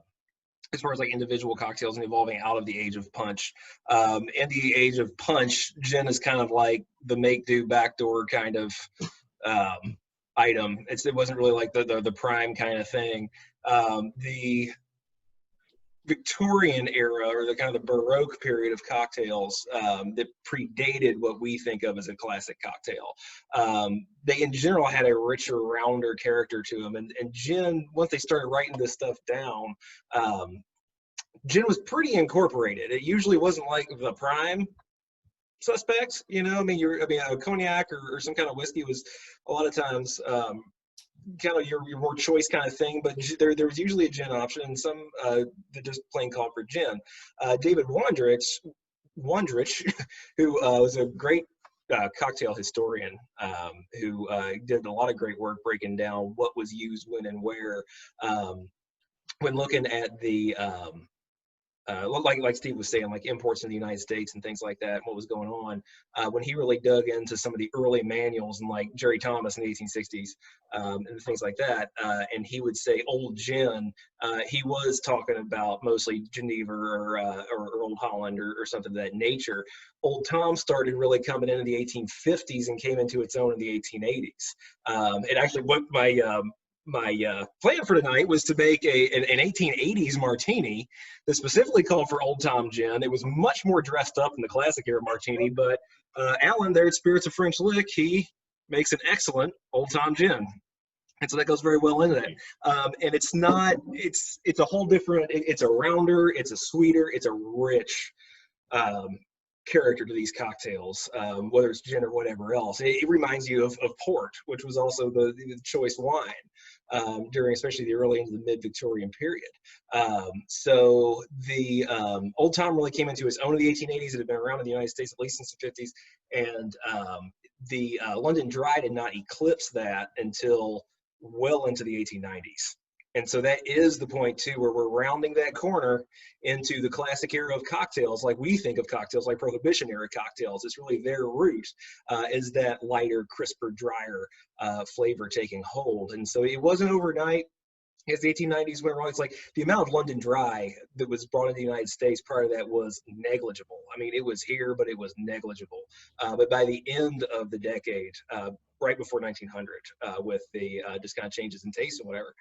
As far as like individual cocktails and evolving out of the age of punch. In the age of punch, gin is kind of like the make-do backdoor kind of item. It wasn't really like the prime kind of thing. The Victorian era, or the kind of the Baroque period of cocktails that predated what we think of as a classic cocktail. They in general had a richer, rounder character to them. And gin, once they started writing this stuff down, gin was pretty incorporated. It usually wasn't like the prime suspects, you know. I mean, a cognac or some kind of whiskey was a lot of times kind of your more choice kind of thing, but there was usually a gin option, and some that just plain called for gin. David Wondrich, who was a great cocktail historian, who did a lot of great work breaking down what was used when and where, when looking at the like Steve was saying, like imports in the United States and things like that, what was going on. When he really dug into some of the early manuals and like Jerry Thomas in the 1860s and things like that, and he would say old gin, he was talking about mostly Geneva or Old Holland or something of that nature. Old Tom started really coming into the 1850s and came into its own in the 1880s. It actually, what my plan for tonight was to make an 1880s martini that specifically called for Old Tom gin. It was much more dressed up than the classic era martini, but Alan there at Spirits of French Lick, he makes an excellent Old Tom gin. And so that goes very well into that. And it's not, it's a whole different, it's a rounder, it's a sweeter, it's a rich character to these cocktails, whether it's gin or whatever else. It reminds you of port, which was also the choice wine during especially the early into the mid-Victorian period. So the Old Tom really came into its own in the 1880s. It had been around in the United States at least since the 50s. And the London Dry did not eclipse that until well into the 1890s. And so that is the point too, where we're rounding that corner into the classic era of cocktails, like we think of cocktails, like Prohibition era cocktails. It's really their root is that lighter, crisper, drier flavor taking hold. And so it wasn't overnight. As the 1890s went wrong, it's like the amount of London Dry that was brought into the United States prior to that was negligible. I mean, it was here, but it was negligible. But by the end of the decade, right before 1900, with the just kind of changes in taste and whatever,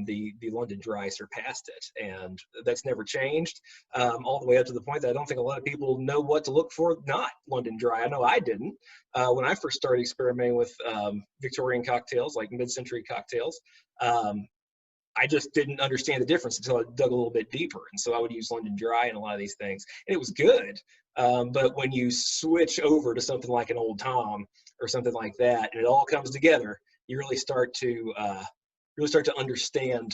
the London Dry surpassed it, and that's never changed, all the way up to the point that I don't think a lot of people know what to look for not London Dry. I know I didn't when I first started experimenting with Victorian cocktails, like mid-century cocktails. I just didn't understand the difference until I dug a little bit deeper, and so I would use London Dry in a lot of these things, and it was good. But when you switch over to something like an Old Tom or something like that, and it all comes together, you really start to understand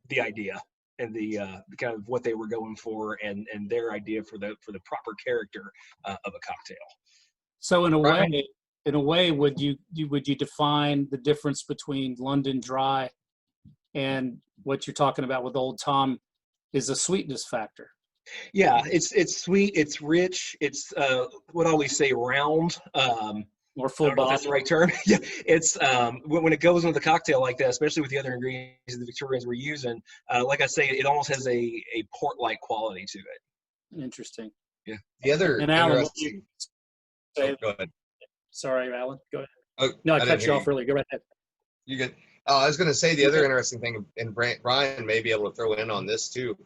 the idea and the kind of what they were going for, and their idea for the proper character of a cocktail. So in a way, would you define the difference between London Dry and what you're talking about with Old Tom is a sweetness factor? Yeah, it's sweet, it's rich, it's what I always say, round. More full body. That's the right term. Yeah, it's when it goes into the cocktail like that, especially with the other ingredients the Victorians were using. Like I say, it almost has a port-like quality to it. Interesting. Yeah. The other and Alan, interesting. Oh, go ahead. Sorry, Alan. Go ahead. Oh, no, I cut you off earlier. Go right ahead. You good? I was going to say the other interesting thing, and Brian may be able to throw in on this too.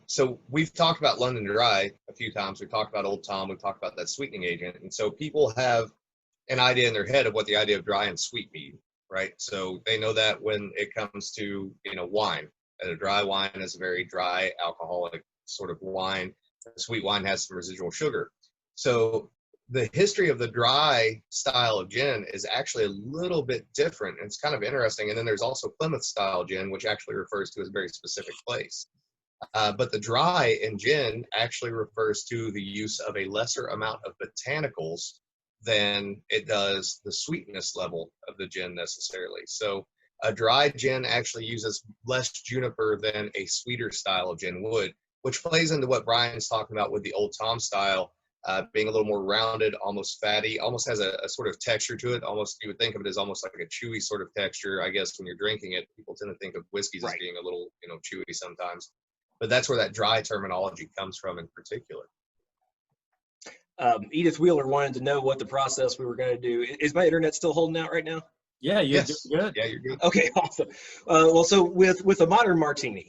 So we've talked about London Dry a few times. We've talked about Old Tom. We've talked about that sweetening agent. And so people have an idea in their head of what the idea of dry and sweet mean, right? So they know that when it comes to, wine, that a dry wine is a very dry, alcoholic sort of wine. A sweet wine has some residual sugar. So the history of the dry style of gin is actually a little bit different. It's kind of interesting. And then there's also Plymouth style gin, which actually refers to a very specific place. But the dry in gin actually refers to the use of a lesser amount of botanicals than it does the sweetness level of the gin necessarily. So a dry gin actually uses less juniper than a sweeter style of gin would, which plays into what Brian's talking about with the Old Tom style. Being a little more rounded, almost fatty, almost has a sort of texture to it. Almost, you would think of it as almost like a chewy sort of texture. I guess when you're drinking it, people tend to think of whiskeys as being a little, chewy sometimes. But that's where that dry terminology comes from in particular. Edith Wheeler wanted to know what the process we were going to do. Is my internet still holding out right now? Yeah, you're doing good. Yeah, you're good. Okay, awesome. Well, so with a modern martini,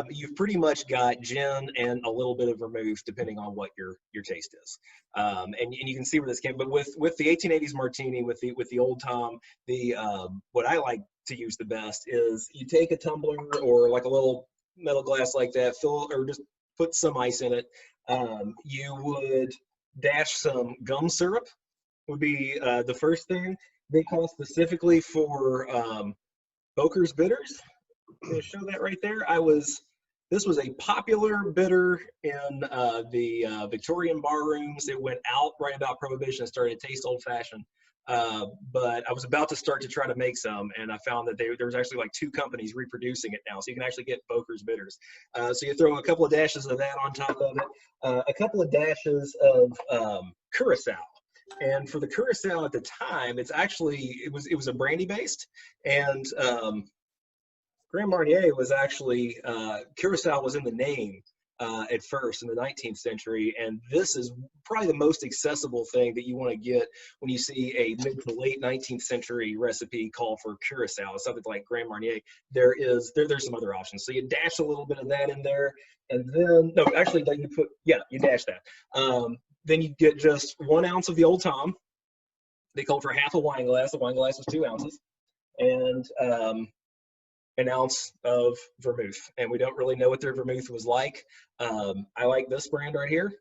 you've pretty much got gin and a little bit of vermouth, depending on what your taste is. And you can see where this came. But with the 1880s martini, with the Old Tom, what I like to use the best is you take a tumbler or like a little metal glass like that, fill or just put some ice in it. You would dash some gum syrup, would be the first thing. They call specifically for Boker's bitters. I'm going to show that right there. This was a popular bitter in the Victorian bar rooms. It went out right about Prohibition and started to taste old-fashioned. But I was about to start to try to make some, and I found that there was actually like 2 companies reproducing it now, so you can actually get Boker's bitters. So you throw a couple of dashes of that on top of it, a couple of dashes of Curacao. And for the Curacao at the time, it was a brandy based, and Grand Marnier was actually Curacao was in the name at first in the 19th century, and this is probably the most accessible thing that you want to get when you see a mid to late 19th century recipe call for Curacao, something like Grand Marnier. There's some other options. So you dash a little bit of that in there, and then you dash that. Then you get just 1 ounce of the Old Tom. They called for half a wine glass. The wine glass was 2 ounces, and an ounce of vermouth. And we don't really know what their vermouth was like. I like this brand right here,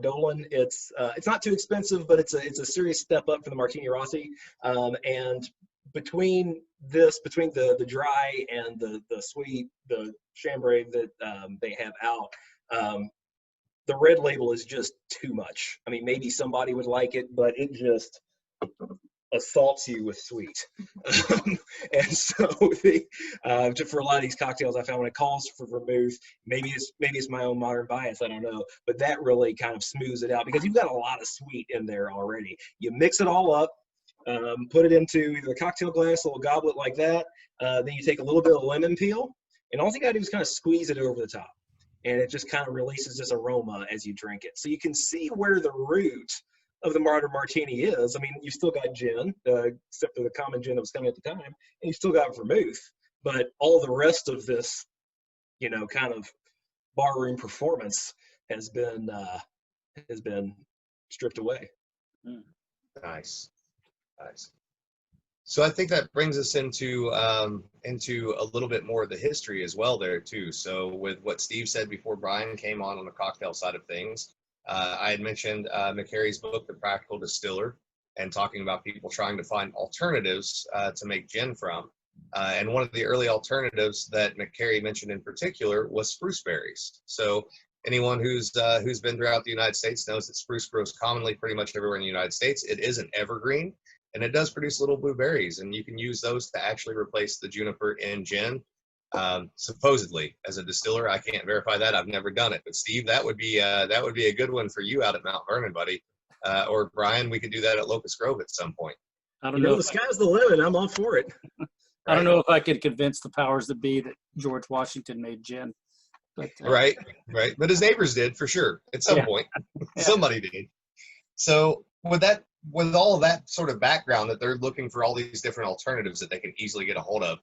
Dolan. It's not too expensive, but it's a serious step up from the Martini Rossi. And between the dry and the sweet, the Chambray that they have out, the red label is just too much. I mean, maybe somebody would like it, but it just assaults you with sweet. And so for a lot of these cocktails, I found when it calls for vermouth, maybe it's my own modern bias, I don't know, but that really kind of smooths it out because you've got a lot of sweet in there already. You mix it all up, put it into either a cocktail glass, a little goblet like that. Then you take a little bit of lemon peel, and all you gotta do is kind of squeeze it over the top. And it just kind of releases this aroma as you drink it. So you can see where the root of the modern martini is. I mean, you still got gin, except for the common gin that was coming at the time, and you still got vermouth. But all the rest of this, kind of barroom performance has been stripped away. Nice. So I think that brings us into a little bit more of the history as well there too. So with what Steve said before Brian came on the cocktail side of things, I had mentioned McCary's book, The Practical Distiller, and talking about people trying to find alternatives to make gin from. And one of the early alternatives that McCary mentioned in particular was spruce berries. So anyone who's been throughout the United States knows that spruce grows commonly pretty much everywhere in the United States. It is an evergreen, and it does produce little blueberries, and you can use those to actually replace the juniper in gin. Supposedly, as a distiller, I can't verify that. I've never done it, but Steve, that would be a good one for you out at Mount Vernon, buddy. Or Brian, we could do that at Locust Grove at some point. I don't know. The sky's the limit. I'm all for it. I don't know if I could convince the powers that be that George Washington made gin. But, right. But his neighbors did for sure at some point. Somebody did. So with all of that sort of background that they're looking for all these different alternatives that they can easily get a hold of,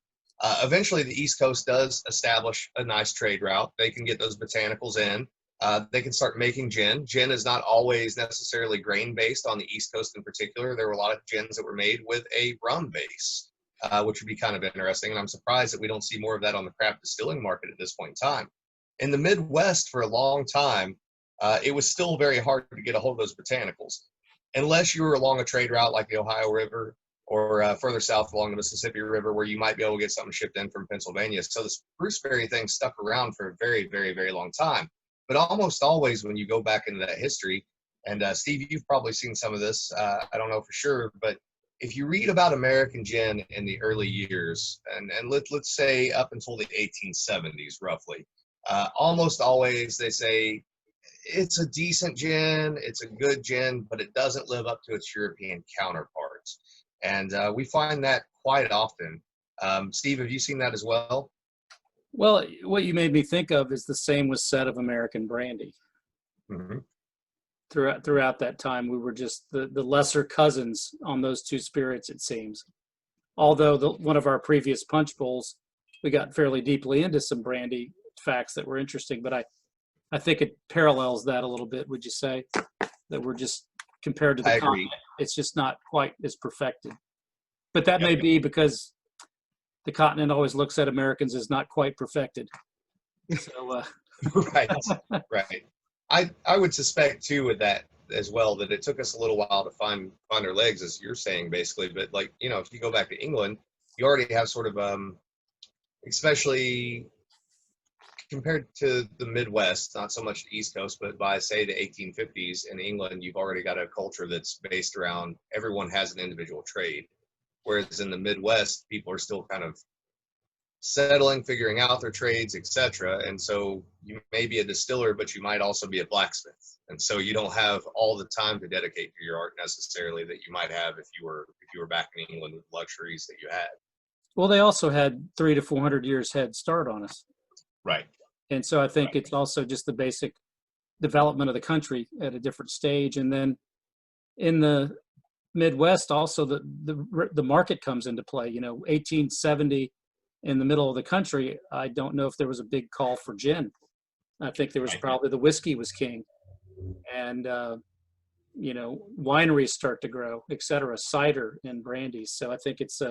eventually the East Coast does establish a nice trade route. They can get those botanicals in. They can start making gin. Gin is not always necessarily grain-based on the East Coast in particular. There were a lot of gins that were made with a rum base, which would be kind of interesting. And I'm surprised that we don't see more of that on the craft distilling market at this point in time. In the Midwest for a long time, it was still very hard to get a hold of those botanicals. Unless you were along a trade route like the Ohio River or further south along the Mississippi River, where you might be able to get something shipped in from Pennsylvania. So the spruceberry thing stuck around for a very, very, very long time. But almost always when you go back into that history, and Steve, you've probably seen some of this, I don't know for sure, but if you read about American gin in the early years, and let's say up until the 1870s roughly, almost always they say, it's a decent gin, it's a good gin, but it doesn't live up to its European counterparts. And we find that quite often. Steve, have you seen that as well? Well, what you made me think of is the same was said of American brandy. Mm-hmm. Throughout that time, we were just the lesser cousins on those two spirits, it seems. Although one of our previous punch bowls, we got fairly deeply into some brandy facts that were interesting, but I think it parallels that a little bit, would you say? That we're just, compared to the continent, it's just not quite as perfected. But that may be because the continent always looks at Americans as not quite perfected. So, Right, right. I would suspect too with that as well that it took us a little while to find our legs, as you're saying basically. But like, you know, if you go back to England, you already have sort of especially compared to the Midwest, not so much the East Coast, but by say the 1850s in England, you've already got a culture that's based around everyone has an individual trade. Whereas in the Midwest, people are still kind of settling, figuring out their trades, etc. And so you may be a distiller, but you might also be a blacksmith. And so you don't have all the time to dedicate to your art necessarily that you might have if you were back in England with luxuries that you had. well, they also had 300 to 400 years head start on us. Right. And so I think it's also just the basic development of the country at a different stage. And then in the Midwest, also the market comes into play. You know, 1870 in the middle of the country, I don't know if there was a big call for gin. I think there was probably the whiskey was king. And, you know, wineries start to grow, et cetera, cider and brandies. So I think it's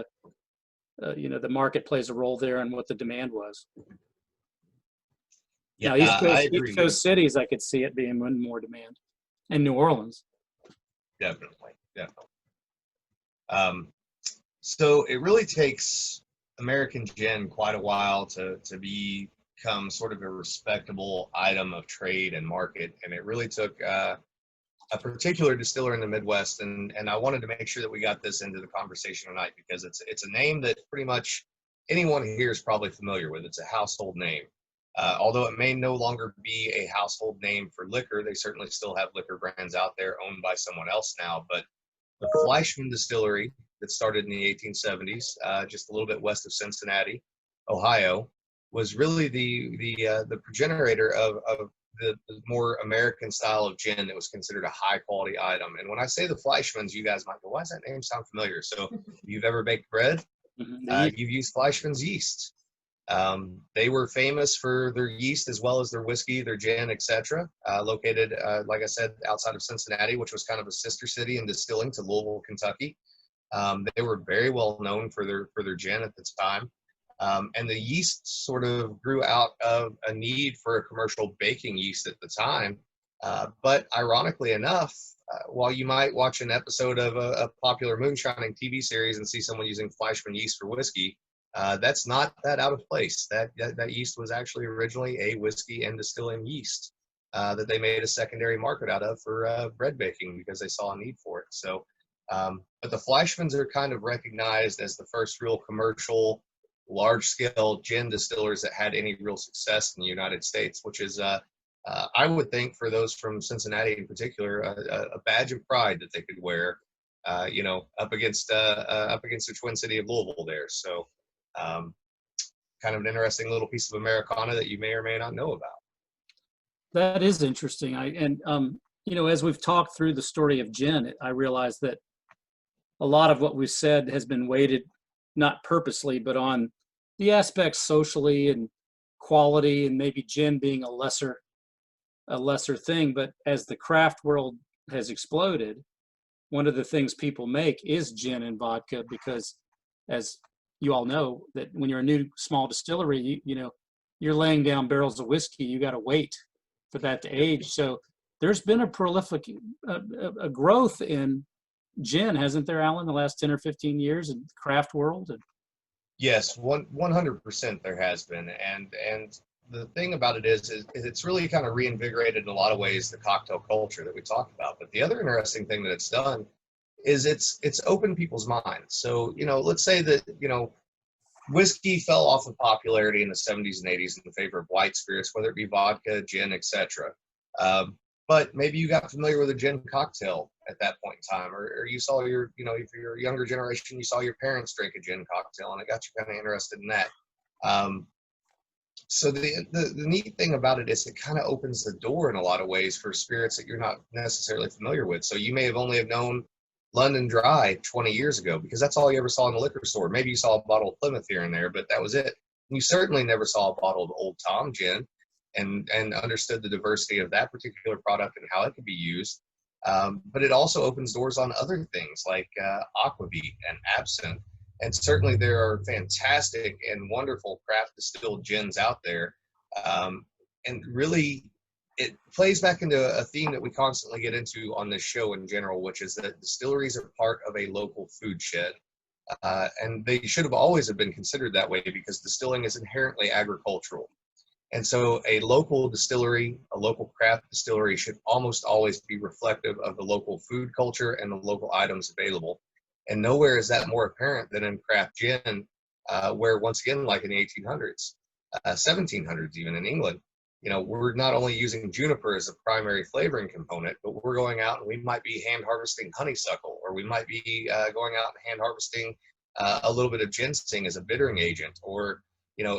you know, the market plays a role there and what the demand was. Yeah, Now, I agree. East Coast cities, I could see it being more demand, and New Orleans. Definitely. So it really takes American gin quite a while to become sort of a respectable item of trade and market, and it really took a particular distiller in the Midwest, and I wanted to make sure that we got this into the conversation tonight because it's a name that pretty much anyone here is probably familiar with. It's a household name. Although it may no longer be a household name for liquor, they certainly still have liquor brands out there owned by someone else now. But the Fleischmann Distillery that started in the 1870s, just a little bit west of Cincinnati, Ohio, was really the progenitor of the more American style of gin that was considered a high quality item. And when I say the Fleischmanns, you guys might go, why does that name sound familiar? So if you've ever baked bread, you've used Fleischmann's yeast. They were famous for their yeast as well as their whiskey, their gin, etc. Located, like I said, outside of Cincinnati, which was kind of a sister city in distilling to Louisville, Kentucky. They were very well known for their gin at the time. And the yeast sort of grew out of a need for a commercial baking yeast at the time. But ironically enough, while you might watch an episode of a popular moonshining TV series and see someone using Fleischmann yeast for whiskey, that's not that out of place. That yeast was actually originally a whiskey and distilling yeast that they made a secondary market out of for bread baking because they saw a need for it. So, but the Fleischmanns are kind of recognized as the first real commercial, large-scale gin distillers that had any real success in the United States, which is, I would think, for those from Cincinnati in particular, a badge of pride that they could wear, you know, up against the Twin City of Louisville there. So. Kind of an interesting little piece of Americana that you may or may not know about. That is interesting. You know, as we've talked through the story of gin, I realized that a lot of what we've said has been weighted not purposely, but on the aspects socially and quality, and maybe gin being a lesser thing. But as the craft world has exploded, one of the things people make is gin and vodka because, as you all know, that when you're a new small distillery, you know, you're laying down barrels of whiskey, you got to wait for that to age. So there's been a prolific a growth in gin, hasn't there, Alan, the last 10 or 15 years in the craft world? Yes, 100% there has been. And the thing about it is it's really kind of reinvigorated in a lot of ways the cocktail culture that we talked about. But the other interesting thing that it's done is it's opened people's minds. So, you know, let's say that, you know, whiskey fell off of popularity in the 70s and 80s in favor of white spirits, whether it be vodka, gin, etc. But maybe you got familiar with a gin cocktail at that point in time, or you saw your, you know, if you're a younger generation, you saw your parents drink a gin cocktail, and it got you kind of interested in that. So the neat thing about it is it kind of opens the door in a lot of ways for spirits that you're not necessarily familiar with. So you may have only have known London Dry 20 years ago because that's all you ever saw in the liquor store. Maybe you saw a bottle of Plymouth here and there, but that was it. You certainly never saw a bottle of Old Tom gin and understood the diversity of that particular product and how it could be used. But it also opens doors on other things like aquavit and absinthe. And certainly there are fantastic and wonderful craft distilled gins out there And really, it plays back into a theme that we constantly get into on this show in general, which is that distilleries are part of a local food shed. And they should have always have been considered that way because distilling is inherently agricultural. And so a local distillery, a local craft distillery should almost always be reflective of the local food culture and the local items available. And nowhere is that more apparent than in craft gin, where once again, like in the 1800s, 1700s, even in England, we're not only using juniper as a primary flavoring component, but we're going out and we might be hand harvesting honeysuckle, or we might be going out and hand harvesting a little bit of ginseng as a bittering agent, or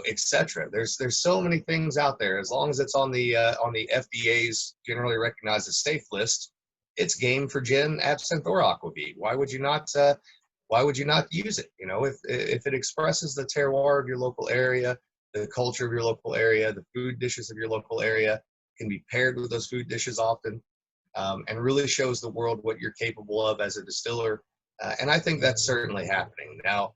etc. There's so many things out there. As long as it's on the FDA's generally recognized as safe list, it's game for gin, absinthe, or aquavit. Why would you not? Why would you not use it? If it expresses the terroir of your local area, the culture of your local area, the food dishes of your local area, can be paired with those food dishes often, and really shows the world what you're capable of as a distiller. And I think that's certainly happening now.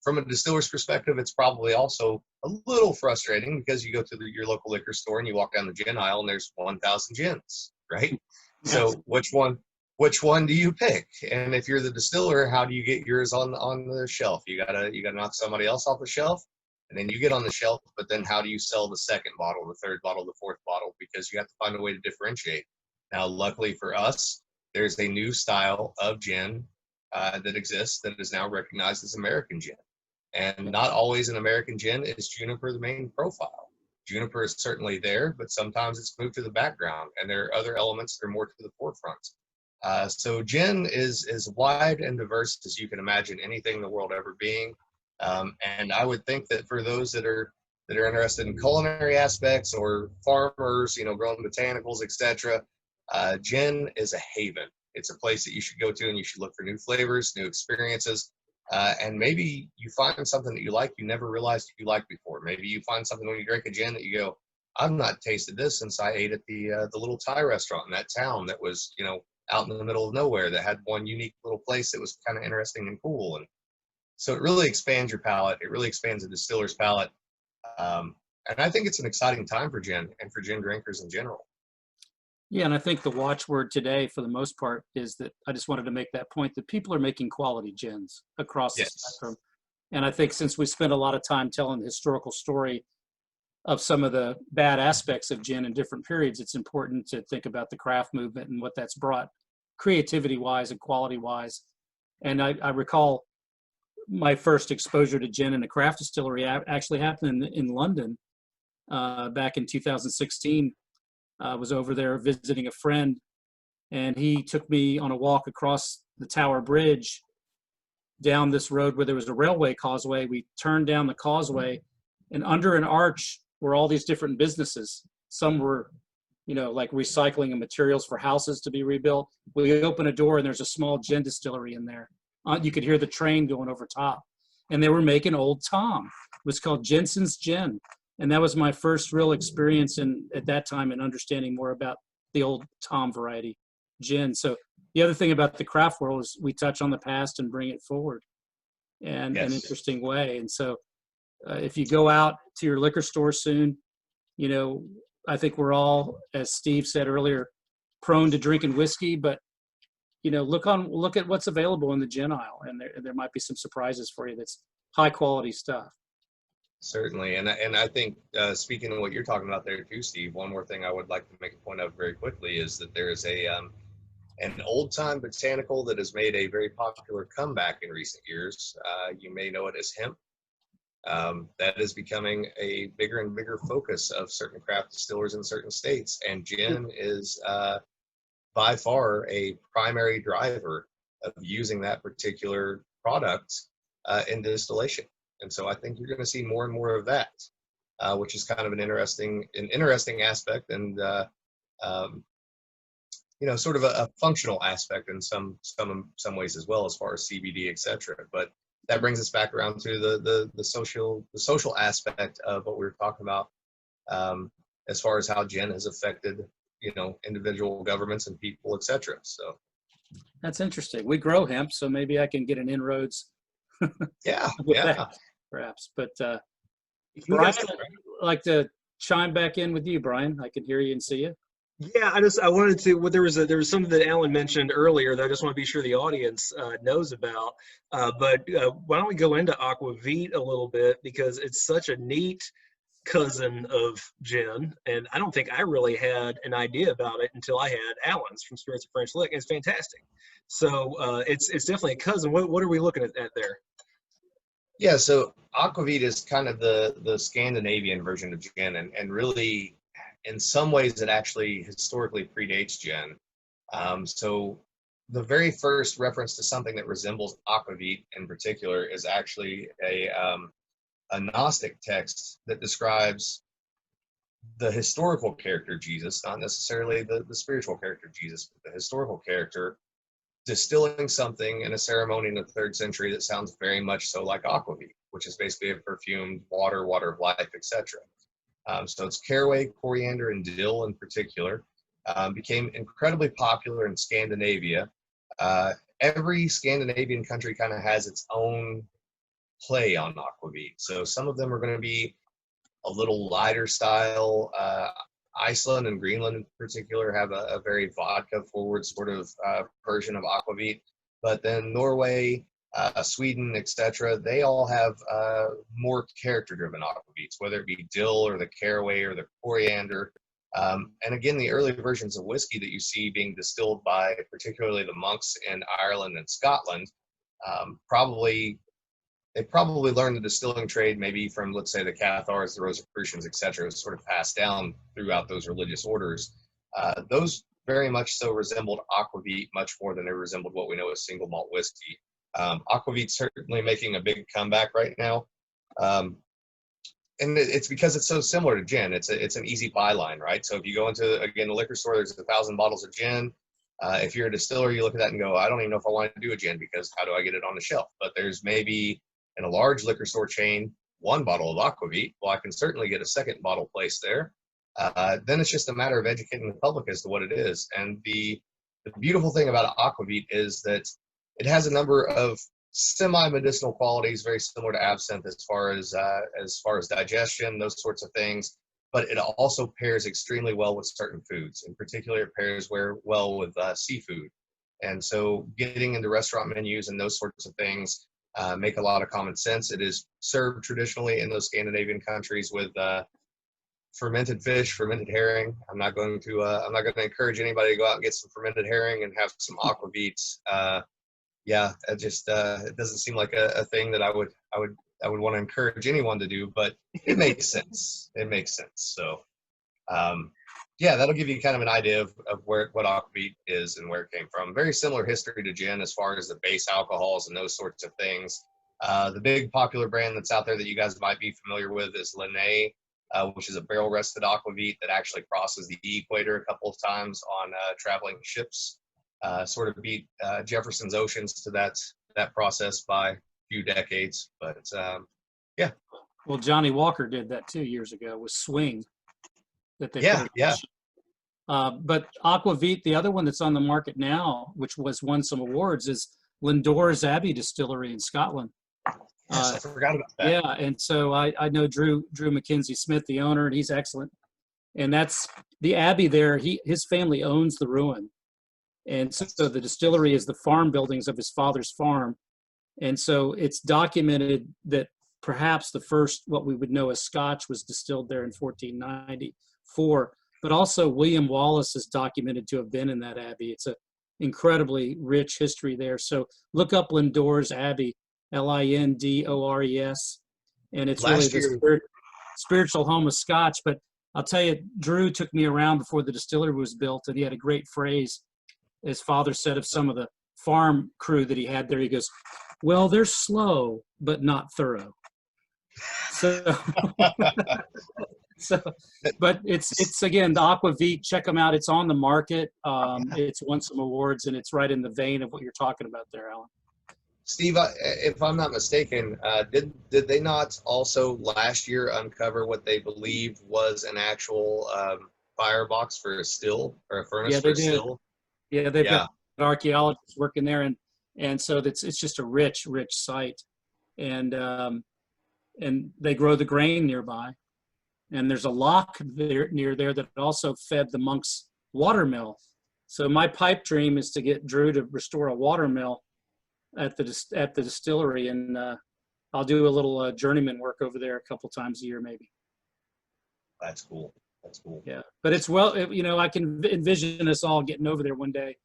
From a distiller's perspective, it's probably also a little frustrating because you go to your local liquor store and you walk down the gin aisle and there's 1,000 gins, right? Yes. So which one do you pick? And if you're the distiller, how do you get yours on the shelf? You gotta knock somebody else off the shelf, and then you get on the shelf. But then how do you sell the second bottle, the third bottle, the fourth bottle? Because you have to find a way to differentiate. Now, luckily for us, there's a new style of gin that exists that is now recognized as American gin. And not always in American gin is juniper the main profile. Juniper is certainly there, but sometimes it's moved to the background, and there are other elements that are more to the forefront. So gin is as wide and diverse as you can imagine anything in the world ever being. And I would think that for those that are interested in culinary aspects or farmers, growing botanicals, etc., gin is a haven. It's a place that you should go to, and you should look for new flavors, new experiences. And maybe you find something that you like you never realized you liked before. Maybe you find something when you drink a gin that you go, I've not tasted this since I ate at the little Thai restaurant in that town that was, out in the middle of nowhere, that had one unique little place that was kind of interesting and cool. And so it really expands your palate. It really expands the distiller's palate. And I think it's an exciting time for gin and for gin drinkers in general. Yeah, and I think the watchword today, for the most part, is that I just wanted to make that point that people are making quality gins across the spectrum. And I think since we spent a lot of time telling the historical story of some of the bad aspects of gin in different periods, it's important to think about the craft movement and what that's brought creativity-wise and quality-wise. And I recall my first exposure to gin in a craft distillery actually happened in London back in 2016. I was over there visiting a friend, and he took me on a walk across the Tower Bridge down this road where there was a railway causeway. We turned down the causeway, and under an arch were all these different businesses. Some were, like recycling and materials for houses to be rebuilt. We open a door, and there's a small gin distillery in there. You could hear the train going over top, and they were making Old Tom. It was called Jensen's Gin. And that was my first real experience at that time in understanding more about the Old Tom variety gin. So the other thing about the craft world is we touch on the past and bring it forward in an interesting way. And so if you go out to your liquor store soon, I think we're all, as Steve said earlier, prone to drinking whiskey, but look at what's available in the gin aisle, and there might be some surprises for you. That's high quality stuff. Certainly, and I think speaking of what you're talking about there too, Steve, one more thing I would like to make a point of very quickly is that there is an old time botanical that has made a very popular comeback in recent years. You may know it as hemp. That is becoming a bigger and bigger focus of certain craft distillers in certain states, and gin is by far a primary driver of using that particular product in distillation. And so I think you're going to see more and more of that, which is kind of an interesting aspect, and sort of a functional aspect in some ways as well, as far as CBD, etc. But that brings us back around to the social aspect of what we were talking about, as far as how gin has affected individual governments and people, etc. So that's interesting. We grow hemp, so maybe I can get an inroads. Yeah, that, perhaps. But Brian, I'd like to chime back in with you, Brian. I can hear you and see you. Yeah, I wanted to. Well, there was something that Alan mentioned earlier that I just want to be sure the audience knows about. But why don't we go into aquavit a little bit, because it's such a neat cousin of gin, and I don't think I really had an idea about it until I had Alan's from Spirits of French Lick. It's fantastic. So it's definitely a cousin. What are we looking at there? Yeah, so aquavit is kind of the Scandinavian version of gin, and really, in some ways, it actually historically predates gin. So the very first reference to something that resembles aquavit in particular is actually a Gnostic text that describes the historical character Jesus, not necessarily the spiritual character Jesus, but the historical character, distilling something in a ceremony in the 3rd century that sounds very much so like aquavit, which is basically a perfumed water of life, etc. So it's caraway, coriander, and dill in particular. Became incredibly popular in Scandinavia. Every Scandinavian country kind of has its own play on aquavit. So some of them are going to be a little lighter style. Iceland and Greenland in particular have a very vodka forward sort of version of aquavit. But then Norway, Sweden, etc., they all have more character-driven aquavits, whether it be dill or the caraway or the coriander. And again, the early versions of whiskey that you see being distilled by particularly the monks in Ireland and Scotland, they probably learned the distilling trade maybe from, let's say, the Cathars, the Rosicrucians, etc., sort of passed down throughout those religious orders. Those very much so resembled aquavit much more than they resembled what we know as single malt whiskey. Aquavit's certainly making a big comeback right now. And it's because it's so similar to gin. It's an easy buy line, right? So if you go into, again, the liquor store, there's 1,000 bottles of gin. If you're a distiller, you look at that and go, I don't even know if I want to do a gin, because how do I get it on the shelf? But there's maybe in a large liquor store chain, 1 bottle of aquavit. Well, I can certainly get a 2nd bottle placed there. Then it's just a matter of educating the public as to what it is. And the beautiful thing about aquavit is that it has a number of semi-medicinal qualities, very similar to absinthe as far as digestion, those sorts of things. But it also pairs extremely well with certain foods. In particular, it pairs well with seafood. And so getting into restaurant menus and those sorts of things make a lot of common sense. It is served traditionally in those Scandinavian countries with fermented fish, fermented herring. I'm not going to encourage anybody to go out and get some fermented herring and have some aquavit. Yeah, it doesn't seem like a thing that I would want to encourage anyone to do, but it makes sense. It makes sense. So, yeah, that'll give you kind of an idea of what aquavit is and where it came from. Very similar history to gin as far as the base alcohols and those sorts of things. The big popular brand that's out there that you guys might be familiar with is Linné, which is a barrel-rested aquavit that actually crosses the equator a couple of times on traveling ships. Sort of beat Jefferson's Oceans to that process by a few decades. But yeah. Well, Johnny Walker did that 2 years ago with Swing. That they yeah. But aquavit, the other one that's on the market now, which won some awards, is Lindor's Abbey Distillery in Scotland. Yes, I forgot about that. Yeah, and so I know Drew Mackenzie Smith, the owner, and he's excellent. And that's the Abbey there. His family owns the ruin, and so the distillery is the farm buildings of his father's farm. And so it's documented that perhaps the first, what we would know as Scotch, was distilled there in 1494. But also William Wallace is documented to have been in that abbey. It's an incredibly rich history there. So look up Lindor's Abbey, Lindores, and it's really the spiritual home of Scotch. But I'll tell you, Drew took me around before the distillery was built, and he had a great phrase his father said of some of the farm crew that he had there. He goes, well, they're slow, but not thorough. So, but it's again, the aquavit, check them out. It's on the market. It's won some awards, and it's right in the vein of what you're talking about there, Alan. Steve, if I'm not mistaken, did they not also last year uncover what they believe was an actual firebox for a still, or a furnace for a still? Yeah, they've got archaeologists working there, and so it's just a rich site, and they grow the grain nearby. And there's a lock there near there that also fed the Monk's watermill. So my pipe dream is to get Drew to restore a watermill at the distillery, and I'll do a little journeyman work over there a couple times a year, maybe. That's cool. That's cool. Yeah, but it's I can envision us all getting over there one day,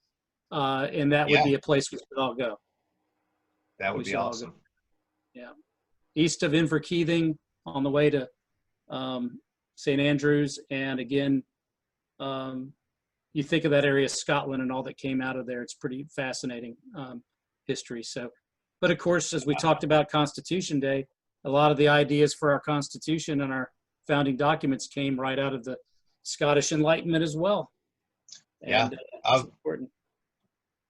and that would Yeah. be a place we should all go. That would We be should all awesome. go. Yeah, east of Inverkeithing on the way to St. Andrews, and again, you think of that area, Scotland, and all that came out of there. It's pretty fascinating history. So, but of course, as we talked about Constitution Day, a lot of the ideas for our Constitution and our founding documents came right out of the Scottish Enlightenment as well. Yeah, And, it's important.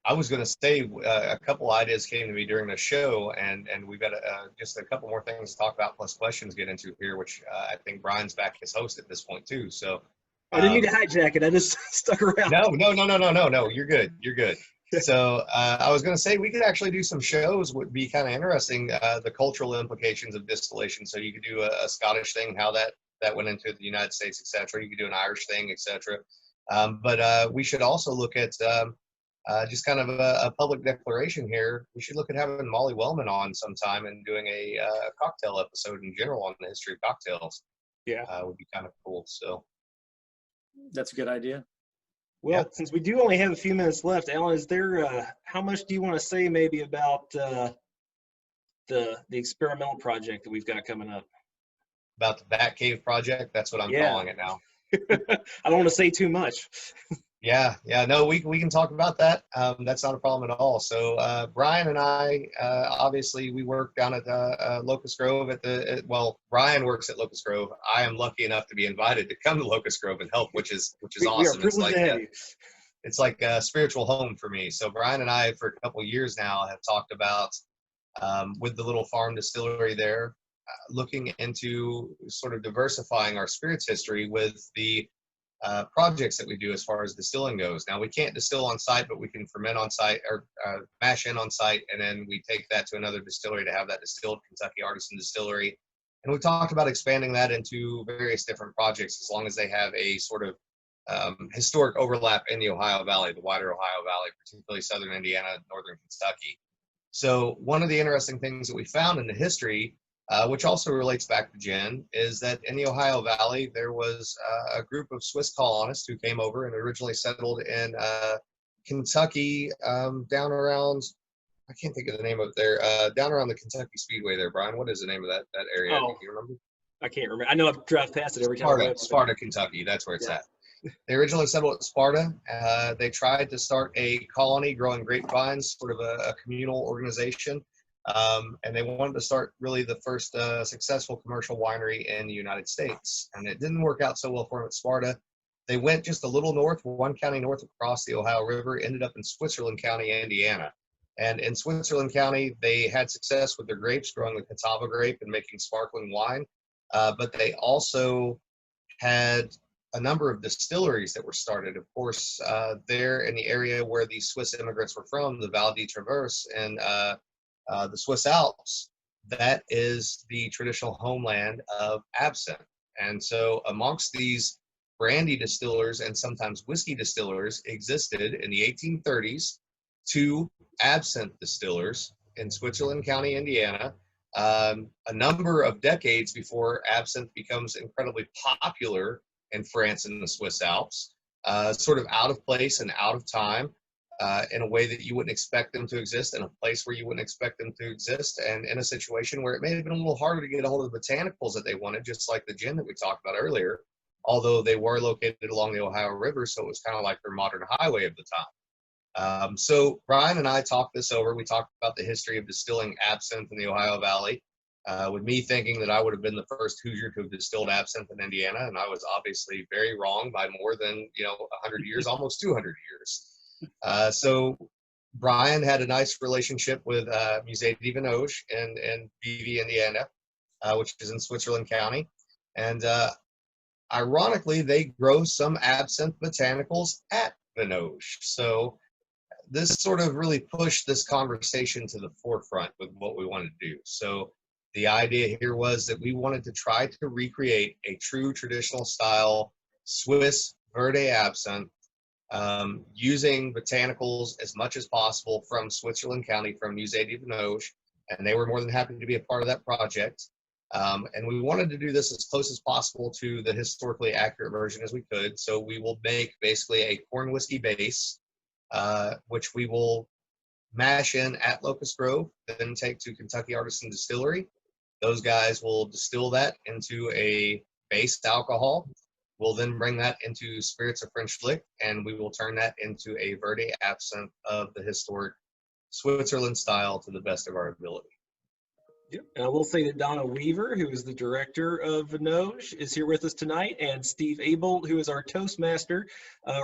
I was going to say a couple ideas came to me during the show, and we've got just a couple more things to talk about, plus questions to get into here, which I think Brian's back as host at this point too. So I didn't mean to hijack it. I just stuck around. No. You're good. You're good. So I was going to say we could actually do some shows. Would be kind of interesting. The cultural implications of distillation. So you could do a Scottish thing, how that went into the United States, etc. You could do an Irish thing, etc. But we should also look at just kind of a public declaration here. We should look at having Molly Wellman on sometime and doing a cocktail episode in general on the history of cocktails. Yeah, would be kind of cool. So That's a good idea. well, Yeah. since we do only have a few minutes left, Alan, is there how much do you want to say maybe about the experimental project that we've got coming up? about the Bat Cave project, that's what I'm Yeah. calling it now. I don't want to say too much. Yeah, no, we can talk about that. That's not a problem at all. So Brian and I, obviously, we work down at Locust Grove well, Brian works at Locust Grove. I am lucky enough to be invited to come to Locust Grove and help, which is We are awesome. privileged to have you. It's like a spiritual home for me. So Brian and I, for a couple of years now, have talked about with the little farm distillery there, looking into sort of diversifying our spirits history with the projects that we do as far as distilling goes. Now, we can't distill on site, but we can ferment on site or mash in on site, and then we take that to another distillery to have that distilled, Kentucky Artisan Distillery. And we talked about expanding that into various different projects as long as they have a sort of historic overlap in the Ohio Valley, the wider Ohio Valley, particularly southern Indiana, northern Kentucky. So one of the interesting things that we found in the history, which also relates back to gin, is that in the Ohio Valley, there was a group of Swiss colonists who came over and originally settled in Kentucky, down around, I can't think of the name of it there, down around the Kentucky Speedway there, Brian. What is the name of that area? Oh. Do you remember? I can't remember. I know I've driven past it every time. Sparta, Kentucky. That's where it's Yeah. at. They originally settled at Sparta. They tried to start a colony growing grapevines, sort of a communal organization. And they wanted to start really the first successful commercial winery in the United States. And it didn't work out so well for them at Sparta. They went just a little north, one county north across the Ohio River, ended up in Switzerland County, Indiana. And in Switzerland County, they had success with their grapes, growing the Catawba grape and making sparkling wine. But they also had a number of distilleries that were started. Of course, there in the area where the Swiss immigrants were from, the Val di Traverse and the Swiss Alps, that is the traditional homeland of absinthe. And so amongst these brandy distillers and sometimes whiskey distillers existed in the 1830s two absinthe distillers in Switzerland County, Indiana, a number of decades before absinthe becomes incredibly popular in France and the Swiss Alps, sort of out of place and out of time, in a way that you wouldn't expect them to exist, in a place where you wouldn't expect them to exist, and in a situation where it may have been a little harder to get a hold of the botanicals that they wanted, just like the gin that we talked about earlier, although they were located along the Ohio River, so it was kind of like their modern highway of the time. So Brian and I talked this over. We talked about the history of distilling absinthe in the Ohio Valley, with me thinking that I would have been the first Hoosier to have distilled absinthe in Indiana, and I was obviously very wrong by more than 100 years, almost 200 years. So Brian had a nice relationship with Musée de Vinoge in BV, Indiana, which is in Switzerland County, and ironically, they grow some absinthe botanicals at Vinoge. So this sort of really pushed this conversation to the forefront with what we wanted to do. So The idea here was that we wanted to try to recreate a true traditional style Swiss Verde absinthe, using botanicals as much as possible from Switzerland County, from Musée de Venoge, and they were more than happy to be a part of that project. And we wanted to do this as close as possible to the historically accurate version as we could. So we will make basically a corn whiskey base, which we will mash in at Locust Grove, then take to Kentucky Artisan Distillery. Those guys will distill that into a base alcohol. We'll then bring that into spirits of French lick, and we will turn that into a Verde absinthe of the historic Switzerland style to the best of our ability. Yep. And I will say that Donna Weaver, who is the director of Venoge, is here with us tonight, and Steve Abolt, who is our Toastmaster,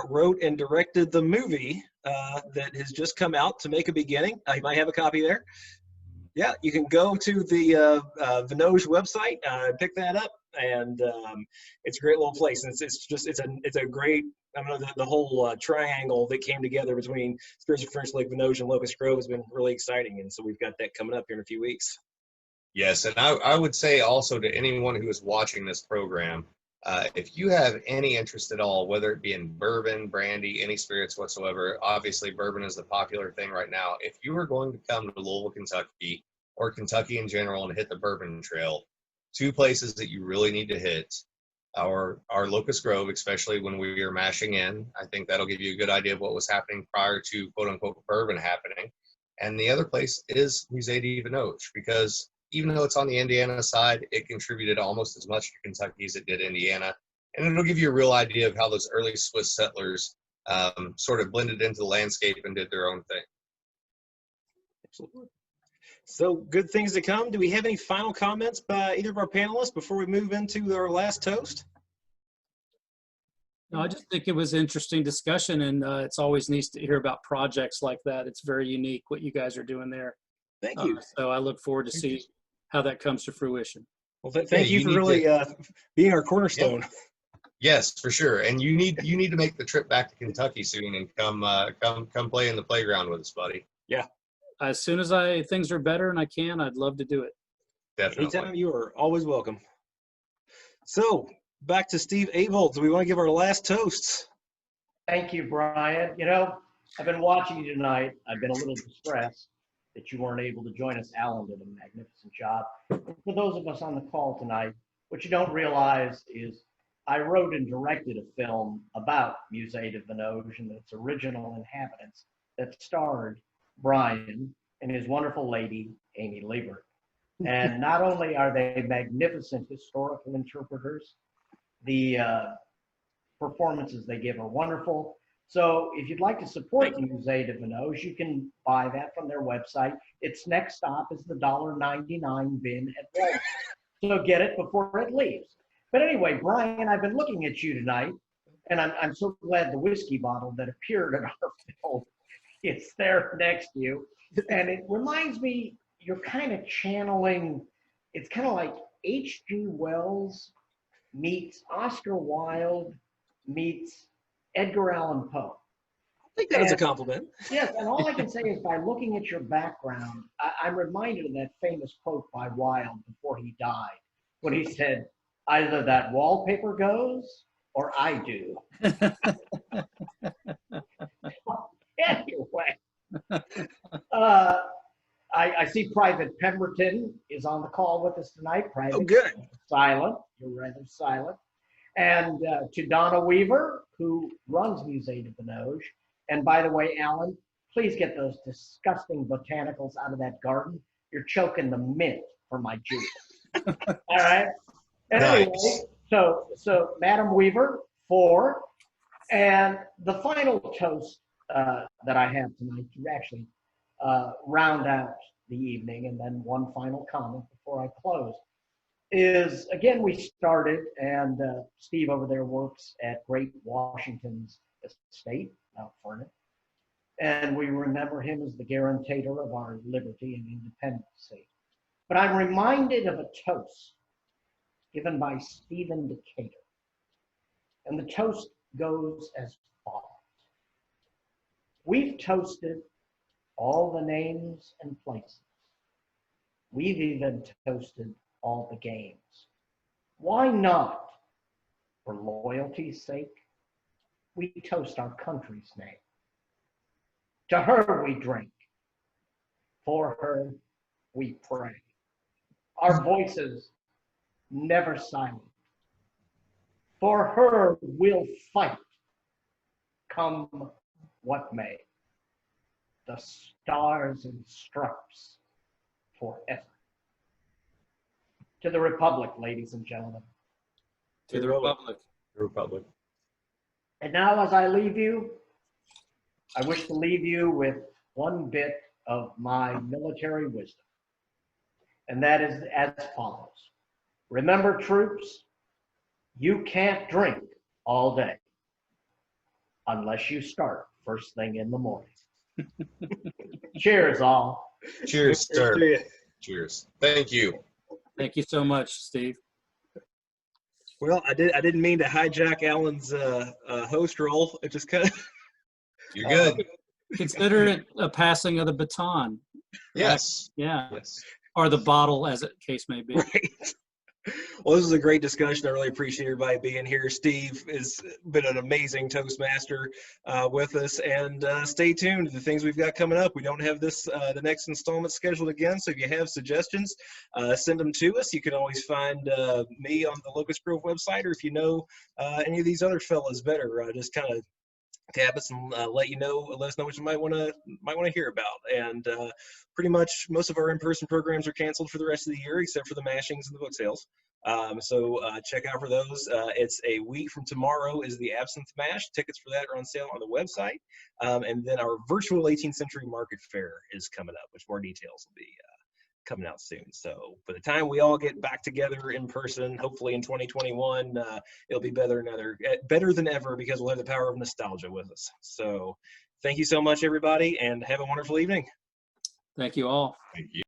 wrote and directed the movie that has just come out, To Make a Beginning. You might have a copy there. Yeah, you can go to the Venoge website, pick that up, and it's a great little place. And it's a great, I don't know, the whole triangle that came together between Spirits of French Lick, Venoge, and Locust Grove has been really exciting, and so we've got that coming up here in a few weeks. Yes, and I would say also to anyone who is watching this program, if you have any interest at all, whether it be in bourbon, brandy, any spirits whatsoever, obviously bourbon is the popular thing right now. If you are going to come to Louisville, Kentucky, or Kentucky in general and hit the bourbon trail, two places that you really need to hit are Locust Grove, especially when we are mashing in. I think that'll give you a good idea of what was happening prior to quote-unquote bourbon happening. And the other place is Musée de Venoge, because even though it's on the Indiana side, it contributed almost as much to Kentucky as it did Indiana. And it'll give you a real idea of how those early Swiss settlers sort of blended into the landscape and did their own thing. Absolutely. So good things to come. Do we have any final comments by either of our panelists before we move into our last toast? No, I just think it was interesting discussion, and it's always nice to hear about projects like that. It's very unique what you guys are doing there. Thank you. So I look forward to see how that comes to fruition. Well, thank you for really being our cornerstone. Yeah. Yes, for sure. And you need to make the trip back to Kentucky soon and come play in the playground with us, buddy. Yeah. As soon as things are better and I can, I'd love to do it. Definitely. Anytime, you are always welcome. So back to Steve Abolt. Do we want to give our last toasts? Thank you, Brian. You know, I've been watching you tonight. I've been a little distressed that you weren't able to join us. Alan did a magnificent job. For those of us on the call tonight, what you don't realize is I wrote and directed a film about Musée de Venoge and its original inhabitants that starred Brian and his wonderful lady, Amy Liebert. And not only are they magnificent historical interpreters, the performances they give are wonderful. So if you'd like to support the Musée de Venoge, you can buy that from their website. Its next stop is the $1.99 bin at Walmart. So get it before it leaves. But anyway, Brian, I've been looking at you tonight, and I'm so glad the whiskey bottle that appeared in our film is there next to you. And it reminds me, you're kind of channeling, it's kind of like H.G. Wells meets Oscar Wilde meets Edgar Allan Poe. I think that was a compliment. Yes, and all I can say is by looking at your background, I'm reminded of that famous quote by Wilde before he died, when he said, "Either that wallpaper goes or I do." Anyway, I see Private Pemberton is on the call with us tonight. Private, Oh, good. Silent. You're rather silent. And to Donna Weaver, who runs Musée de Venoge. And by the way, Alan, please get those disgusting botanicals out of that garden. You're choking the mint for my juice. All right. And anyway, so Madam Weaver, 4. And the final toast that I have tonight to actually round out the evening, and then one final comment before I close, is, again, we started, and Steve over there works at Great Washington's estate, Mount Vernon, and we remember him as the guarantor of our liberty and independency. But I'm reminded of a toast given by Stephen Decatur, and the toast goes as follows. We've toasted all the names and places We've even toasted all the games. Why not? For loyalty's sake, we toast our country's name. To her we drink. For her we pray. Our voices never silent. For her we'll fight, come what may. The stars and stripes forever. To the Republic, ladies and gentlemen. To the Republic. The Republic. And now as I leave you, I wish to leave you with one bit of my military wisdom. And that is as follows. Remember, troops, you can't drink all day unless you start first thing in the morning. Cheers, all. Cheers, sir. Cheers. Thank you. Thank you so much, Steve. Well, I didn't mean to hijack Alan's host role. It just kind of. You're good. Consider it a passing of the baton. Yes. Yeah. Yes. Or the bottle, as the case may be. Right. Well, this is a great discussion. I really appreciate everybody being here. Steve has been an amazing Toastmaster with us, and stay tuned to the things we've got coming up. We don't have this the next installment scheduled again, so if you have suggestions, send them to us. You can always find me on the Locust Grove website, or if you know any of these other fellas better, just kind of tap us and let us know what you might want to hear about. And pretty much most of our in-person programs are canceled for the rest of the year, except for the mashings and the book sales. So check out for those. It's a week from tomorrow is the Absinthe Mash. Tickets for that are on sale on the website. And then our virtual 18th Century Market Fair is coming up, which more details will be coming out soon. So by the time we all get back together in person, hopefully in 2021, it'll be better than ever, because we'll have the power of nostalgia with us. So thank you so much, everybody, and have a wonderful evening. Thank you all. Thank you.